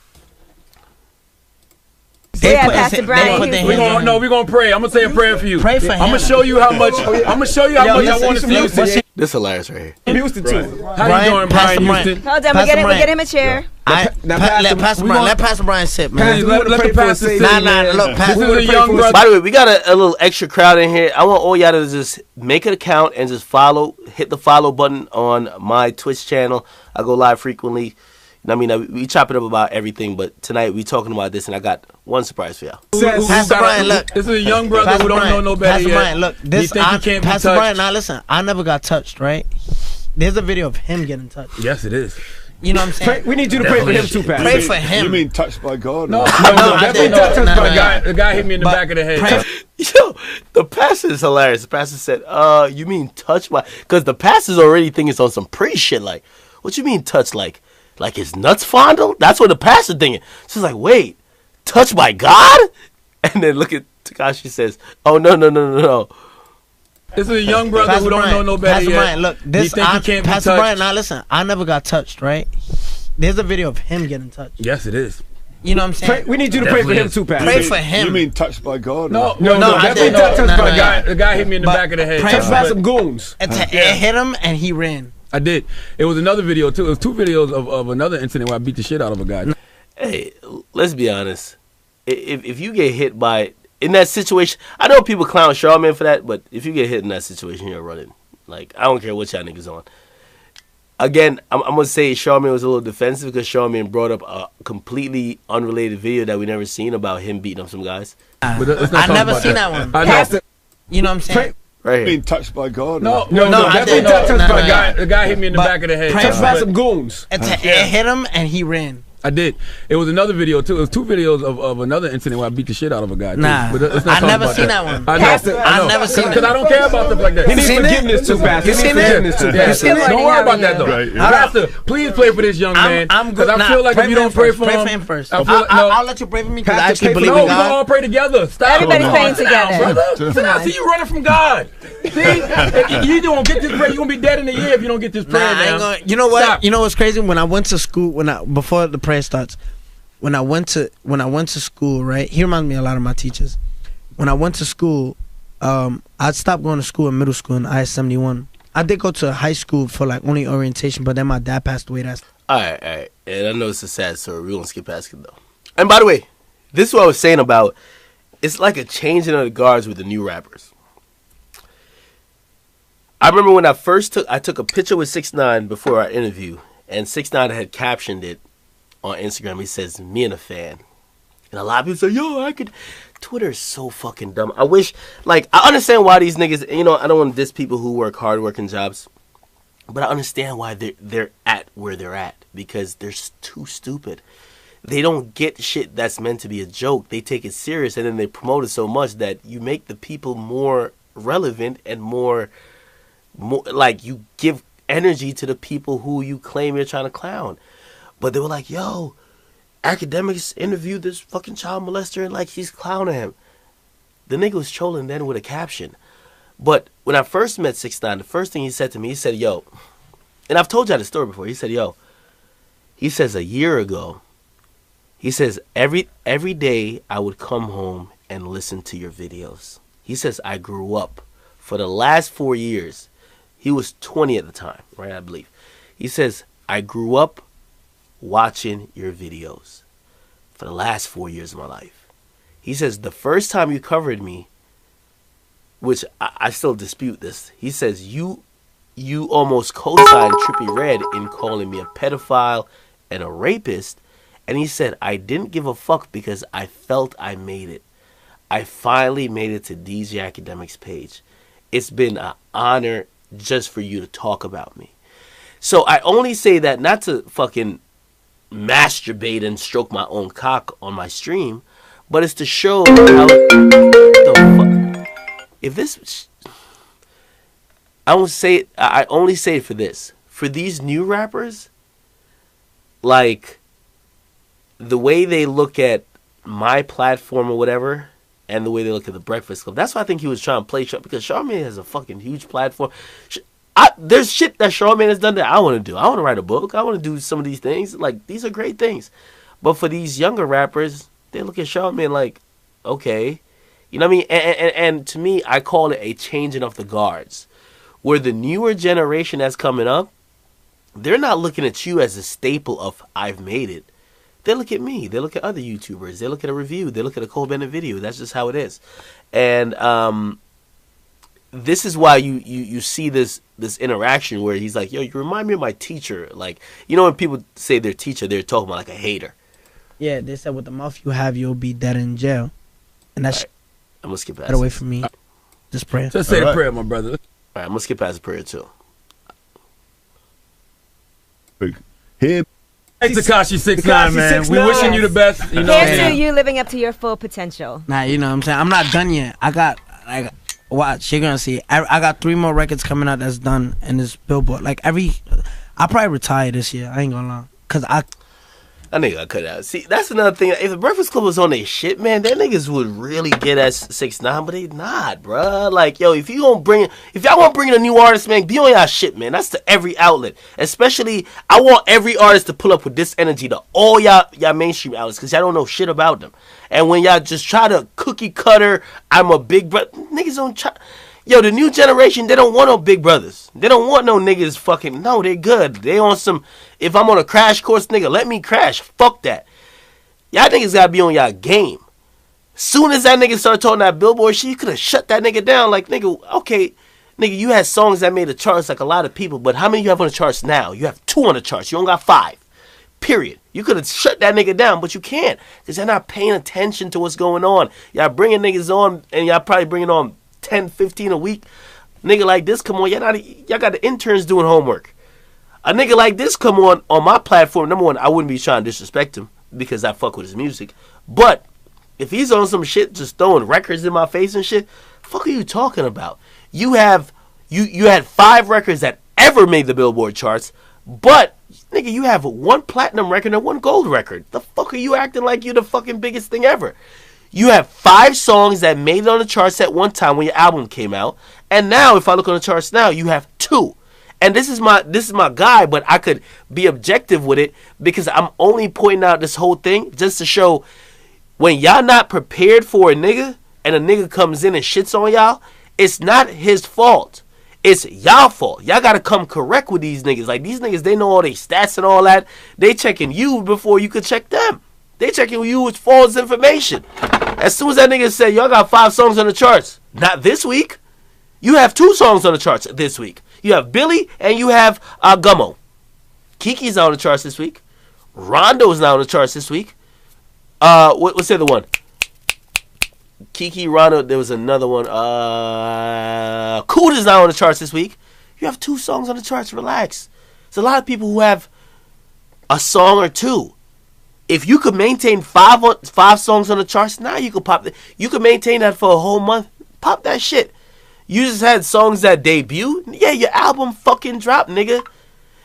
Pastor Brian. We're gonna pray. I'm gonna say a prayer for you. Pray for him. I'm gonna show you how much. I'm gonna show you how much I want to see you. This is hilarious right here. Houston too. How you doing, Brian Houston? Hold on, we'll get him a chair. Let Pastor Brian sit, man. Let the pastor sit. Look, This is a young brother. By the way, we got a little extra crowd in here. I want all y'all to just make an account and just hit the follow button on my Twitch channel. I go live frequently. I mean, we chop it up about everything, but tonight we talking about this, and I got one surprise for y'all. Pastor Brian, look. This is a young brother who don't know no better Pastor yet. Brian, look. Pastor touched? Brian, now listen. I never got touched, right? There's a video of him getting touched. Yes, it is. You know what I'm saying? We need you to pray for him too, Pastor. Pray for him. You mean touched by God? No, I didn't. The guy hit me in the back of the head. Yo, the pastor is hilarious. The pastor said, you mean touch my... Because the pastor's already thinking it's on some priest shit. Like, what you mean touch? Like his nuts fondled? That's what the pastor thinking. She's like, wait, touched by God? And then look at Tekashi says, oh, no. This is a young brother who don't know no better Pastor yet. Brian, look. Pastor Brian, now listen. I never got touched, right? There's a video of him getting touched. Yes, it is. You know what I'm saying? We need you to pray for him too, Pastor. Pray for him. You mean touched by God? No, I didn't. The guy hit me in the back of the head. Pray Touched by some goons. It hit him and he ran. I did. It was another video too. It was 2 videos of another incident where I beat the shit out of a guy. Hey, let's be honest. If you get hit by... In that situation... I know people clown Charlamange for that, but if you get hit in that situation, you're running. Like, I don't care what y'all niggas on. Again, I'm going to say Charlamange was a little defensive because Charlamange brought up a completely unrelated video that we never seen about him beating up some guys. But let's not I talk never about seen that. that one. I know. You know what I'm saying? Right You here. mean touched by God? No, I didn't. The guy hit me in the back of the head. Touched by some goons. It hit him and he ran. I did. It was another video too. It was 2 videos of another incident where I beat the shit out of a guy. Too. Nah, But let's not I talk never about seen that. that one. I know. I never seen Because it. I don't care about stuff like that. He needs forgiveness too, Pastor. You seen it? Yeah. You seen it? Don't worry about that though. Right, yeah. Pastor, please pray for this young man. I'm good. Because I feel like if you don't pray for him first. I feel like, no. I'll let you pray for me because I Pastor, actually pray for believe No, in we gonna all God. pray together. Stop. Everybody's praying together. Brother. So now, see you running from God. See, you don't get this prayer. You're gonna be dead in a year if you don't get this prayer Nah, I ain't now. gonna. You know what? Stop. You know what's crazy? When I went to school, before the prayer starts, when I went to school, right? He reminds me a lot of my teachers. When I went to school, I stopped going to school in middle school in IS-71. I did go to high school for like only orientation, but then my dad passed away. All right. And I know it's a sad story. We're going to skip past it, though. And by the way, this is what I was saying about, it's like a changing of the guards with the new rappers. I remember when I took a picture with 6ix9ine before our interview, and 6ix9ine had captioned it on Instagram. He says, me and a fan. And a lot of people say, yo, Twitter is so fucking dumb. I wish, like, I understand why these niggas, you know, I don't want to diss people who work hard-working jobs, but I understand why they're at where they're at, because they're too stupid. They don't get shit that's meant to be a joke. They take it serious, and then they promote it so much that you make the people more relevant and more like, you give energy to the people who you claim you're trying to clown. But they were like, yo, Akademiks interviewed this fucking child molester and like he's clowning him. The nigga was trolling then with a caption. But when I first met 6ix9ine, the first thing he said to me, he said, yo, and I've told you the story before. He said, yo, he says a year ago, he says every day I would come home and listen to your videos. He says I grew up for the last 4 years. He was 20 at the time, right? I believe. He says I grew up watching your videos for the last 4 years of my life. He says the first time you covered me, which I still dispute this, he says you almost co-signed Trippie Redd in calling me a pedophile and a rapist, and he said I didn't give a fuck because I felt I made it. I finally made it to DJ Akademiks' page. It's been an honor just for you to talk about me. So I only say that not to fucking masturbate and stroke my own cock on my stream, but it's to show how the fuck. If this, I only say it for this. For these new rappers, like, the way they look at my platform or whatever, and the way they look at the Breakfast Club, that's why I think he was trying to play because Charlamagne has a fucking huge platform. There's shit that Charlamagne has done that I want to do. I want to write a book. I want to do some of these things. Like, these are great things. But for these younger rappers, they look at Charlamagne like, okay. You know what I mean? And to me, I call it a changing of the guards. Where the newer generation that's coming up, they're not looking at you as a staple of I've made it. They look at me. They look at other YouTubers. They look at a review. They look at a Cole Bennett video. That's just how it is. And this is why you see this interaction where he's like, yo, you remind me of my teacher. Like, you know when people say their teacher, they're talking about like a hater. Yeah, they said with the mouth you have, you'll be dead in jail. And that's... Right. I'm going to skip past Get away from me. Just pray. Just say the prayer, my brother. All right, I'm going to skip past the prayer too. Here. Hey, Tekashi 6ix9ine, man. We wishing you the best. You know, Here's to you living up to your full potential. Nah, you know what I'm saying? I'm not done yet. I got, like, watch, you're going to see. I got 3 more records coming out that's done in this Billboard. Like, I'll probably retire this year. I ain't going to lie. Because That nigga got cut out. See, that's another thing. If the Breakfast Club was on their shit, man, that niggas would really get at 6ix9ine, but they not, bruh. Like, yo, if y'all want to bring in a new artist, man, be on y'all shit, man. That's to every outlet. Especially, I want every artist to pull up with this energy to all y'all mainstream outlets, because y'all don't know shit about them. And when y'all just try to cookie cutter, I'm a big brother, niggas don't try. Yo, the new generation, they don't want no big brothers. They don't want no niggas fucking, no, they good. They on some, if I'm on a crash course, nigga, let me crash. Fuck that. Y'all niggas gotta be on y'all game. Soon as that nigga started talking that Billboard shit, you could have shut that nigga down. Like, nigga, okay, nigga, you had songs that made the charts like a lot of people, but how many you have on the charts now? You have 2 on the charts. You only got 5. Period. You could have shut that nigga down, but you can't, because you're not paying attention to what's going on. Y'all bringing niggas on, and y'all probably bringing on 10, 15 a week. Nigga like this come on, y'all got the interns doing homework. A nigga like this come on my platform. Number one, I wouldn't be trying to disrespect him because I fuck with his music. But if he's on some shit just throwing records in my face and shit, fuck are you talking about? You had 5 records that ever made the Billboard charts, but nigga, you have 1 platinum record and 1 gold record. The fuck are you acting like you the fucking biggest thing ever? You have 5 songs that made it on the charts at one time when your album came out, and now if I look on the charts now, you have 2. And this is my guy, but I could be objective with it because I'm only pointing out this whole thing just to show when y'all not prepared for a nigga and a nigga comes in and shits on y'all, it's not his fault. It's y'all fault. Y'all gotta come correct with these niggas. Like, these niggas, they know all their stats and all that. They checking you before you could check them. They checking you with false information. As soon as that nigga said, y'all got 5 songs on the charts. Not this week. You have 2 songs on the charts this week. You have Billy and you have Gummo. Kiki's not on the charts this week. Rondo's not on the charts this week. What's the other one? Kiki Rana. There was another one. Cool is not on the charts this week. You have 2 songs on the charts. Relax. There's a lot of people who have a song or 2. If you could maintain 5 songs on the charts, now you could pop. You could maintain that for a whole month. Pop that shit. You just had songs that debut. Yeah, your album fucking dropped, nigga.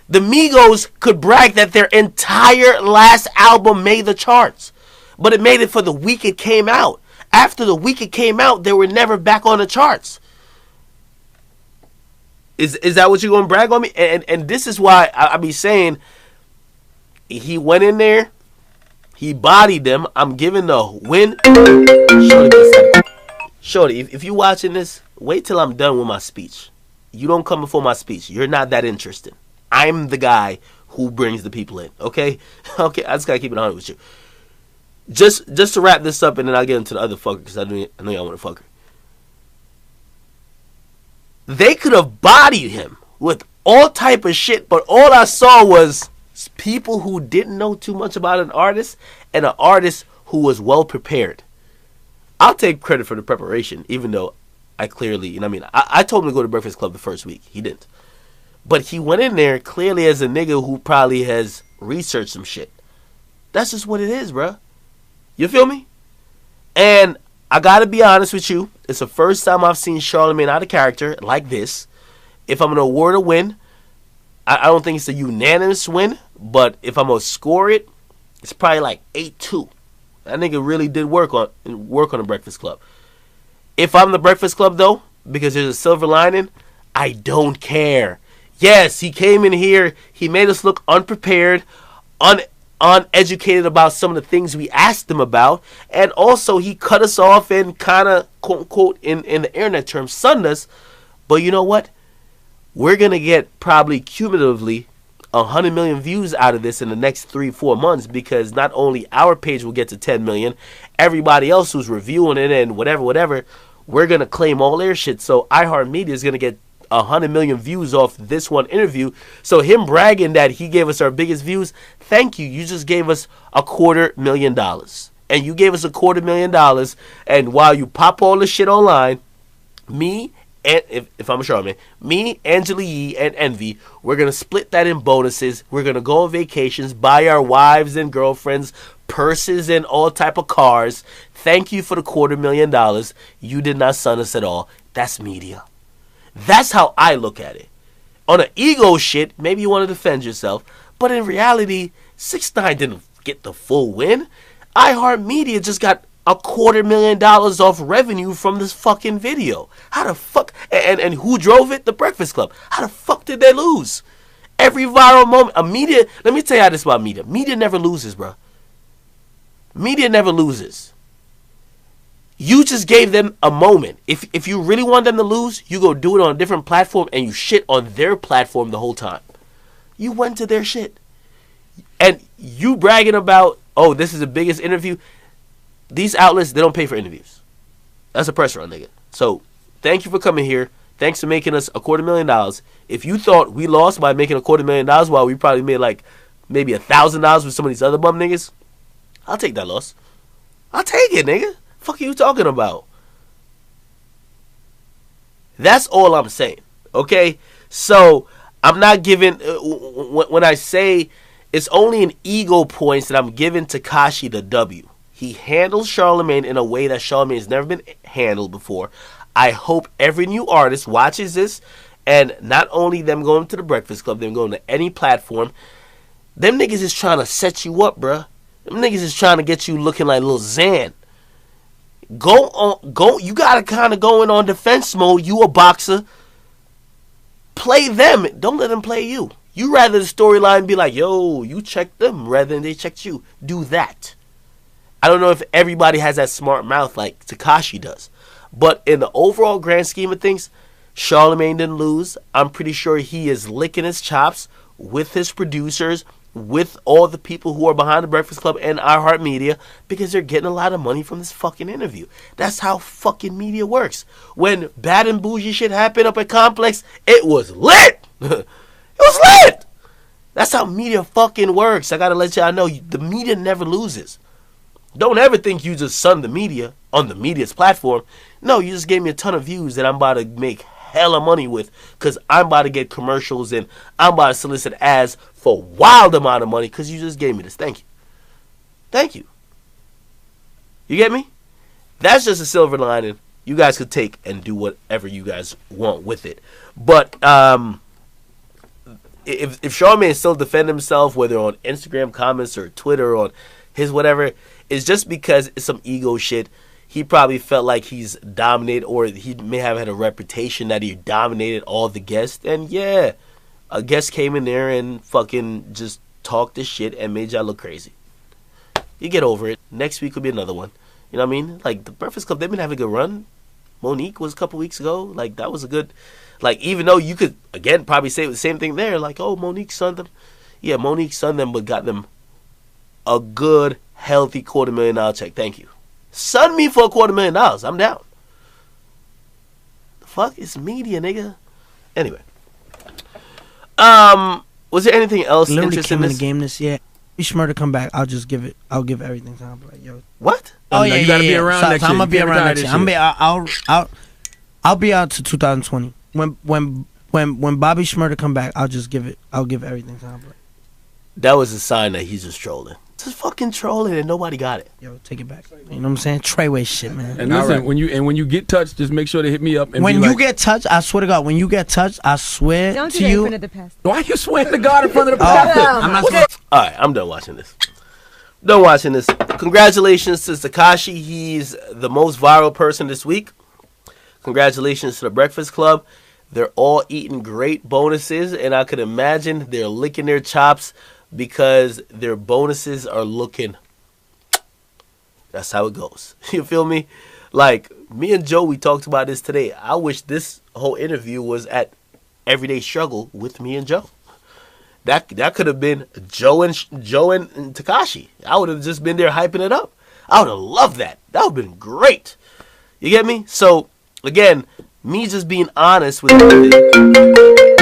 The Migos could brag that their entire last album made the charts, but it made it for the week it came out. After the week it came out, they were never back on the charts. Is that what you're going to brag on me? And this is why I be saying he went in there, he bodied them. I'm giving the win. Shorty, if you watching this, wait till I'm done with my speech. You don't come before my speech. You're not that interested. I'm the guy who brings the people in. Okay? Okay, I just got to keep it 100 with you. Just to wrap this up, and then I'll get into the other fucker, because I know y'all want to fuck her. They could have bodied him with all type of shit, but all I saw was people who didn't know too much about an artist, and an artist who was well prepared. I'll take credit for the preparation, even though I clearly, I told him to go to Breakfast Club the first week. He didn't. But he went in there clearly as a nigga who probably has researched some shit. That's just what it is, bruh. You feel me? And I gotta be honest with you. It's the first time I've seen Charlamagne out of character like this. If I'm gonna award a win, I don't think it's a unanimous win. But if I'm gonna score it, it's probably like 8-2. That nigga really did work on the Breakfast Club. If I'm the Breakfast Club though, because there's a silver lining, I don't care. Yes, he came in here, he made us look unprepared, uneducated about some of the things we asked him about, and also he cut us off and kind of, quote unquote, in the internet term, sunned us. But you know what? We're going to get probably cumulatively 100 million views out of this in the next 3-4 months, because not only our page will get to 10 million, everybody else who's reviewing it and whatever, we're going to claim all their shit. So iHeartMedia is going to get 100 million views off this one interview. So him bragging that he gave us our biggest views, thank you. You just gave us $250,000. And you gave us $250,000. And while you pop all this shit online, me, and if I'm Charlamagne, me, Angela Yee, and Envy, we're going to split that in bonuses. We're going to go on vacations, buy our wives and girlfriends purses and all type of cars. Thank you for the $250,000. You did not sun us at all. That's media. That's how I look at it. On an ego shit, maybe you want to defend yourself, but in reality, 6ix9ine didn't get the full win. iHeartMedia just got $250,000 off revenue from this fucking video. How the fuck? And who drove it? The Breakfast Club. How the fuck did they lose? Every viral moment, media. Let me tell you this about media. Media never loses, bro. Media never loses. You just gave them a moment. If you really want them to lose, you go do it on a different platform and you shit on their platform the whole time. You went to their shit. And you bragging about, oh, this is the biggest interview. These outlets, they don't pay for interviews. That's a press run, nigga. So, thank you for coming here. Thanks for making us $250,000. If you thought we lost by making $250,000 while we probably made like maybe $1,000 with some of these other bum niggas, I'll take that loss. I'll take it, nigga. Fuck are you talking about? That's all I'm saying. Okay? So, I'm not giving, when I say it's only in ego points that I'm giving Tekashi the W. He handles Charlamagne in a way that Charlamagne has never been handled before. I hope every new artist watches this, and not only them going to the Breakfast Club, them going to any platform. Them niggas is trying to set you up, bruh. Them niggas is trying to get you looking like Lil Xan. Go. You gotta kind of go in on defense mode. You a boxer. Play them. Don't let them play you. You rather the storyline be like, yo, you checked them rather than they checked you. Do that. I don't know if everybody has that smart mouth like Tekashi does. But in the overall grand scheme of things, Charlamagne didn't lose. I'm pretty sure he is licking his chops with his producers, with all the people who are behind the Breakfast Club and iHeartMedia, because they're getting a lot of money from this fucking interview. That's how fucking media works. When bad and bougie shit happened up at Complex, it was lit. It was lit. That's how media fucking works. I gotta let y'all know, the media never loses. Don't ever think you just sunned the media on the media's platform. No, you just gave me a ton of views that I'm about to make hella money with because I'm about to get commercials and I'm about to solicit ads for a wild amount of money because you just gave me this. Thank you. Thank you. You get me? That's just a silver lining. You guys could take and do whatever you guys want with it. But if Charlamagne still defend himself, whether on Instagram comments or Twitter or on his whatever, it's just because it's some ego shit. He probably felt like he's dominated, or he may have had a reputation that he dominated all the guests. And yeah, a guest came in there and fucking just talked this shit and made y'all look crazy. You get over it. Next week will be another one. You know what I mean? Like, the Breakfast Club, they've been having a good run. Monique was a couple weeks ago. Like, that was a good... Like, even though you could, again, probably say the same thing there. Like, oh, Monique sunned them. Yeah, Monique sunned them, but got them a good, healthy $250,000 check. Thank you. Sun me for $250,000. I'm down. The fuck? It's media, nigga. Anyway. Was there anything else interesting in this? In the game this year. Be smart to come back. I'll give everything to him. Like, yo. What? Oh yeah, you gotta be around next year. I'm gonna be around next year. I'll be out to 2020. When Bobby Shmurda come back, I'll give everything to him. That was a sign that he's just trolling. Just fucking trolling and nobody got it. Yo, take it back. You know what I'm saying? Treyway shit, man. And listen, when you get touched, just make sure to hit me up. And when you get touched, I swear to God, when you get touched, I swear Don't to do that you. in front of the pastor. why you swearing to God in front of the pastor? I'm not supposed to. All right, I'm done watching this. Done watching this. Congratulations to Tekashi. He's the most viral person this week. Congratulations to the Breakfast Club. They're all eating great bonuses, and I could imagine they're licking their chops because their bonuses are looking. That's how it goes. You feel me? Like, me and Joe, we talked about this today. I wish this whole interview was at Everyday Struggle with me and Joe. That could have been Joe and Tekashi. I would have just been there hyping it up. I would have loved that. That would have been great. You get me? So, again, me just being honest with you.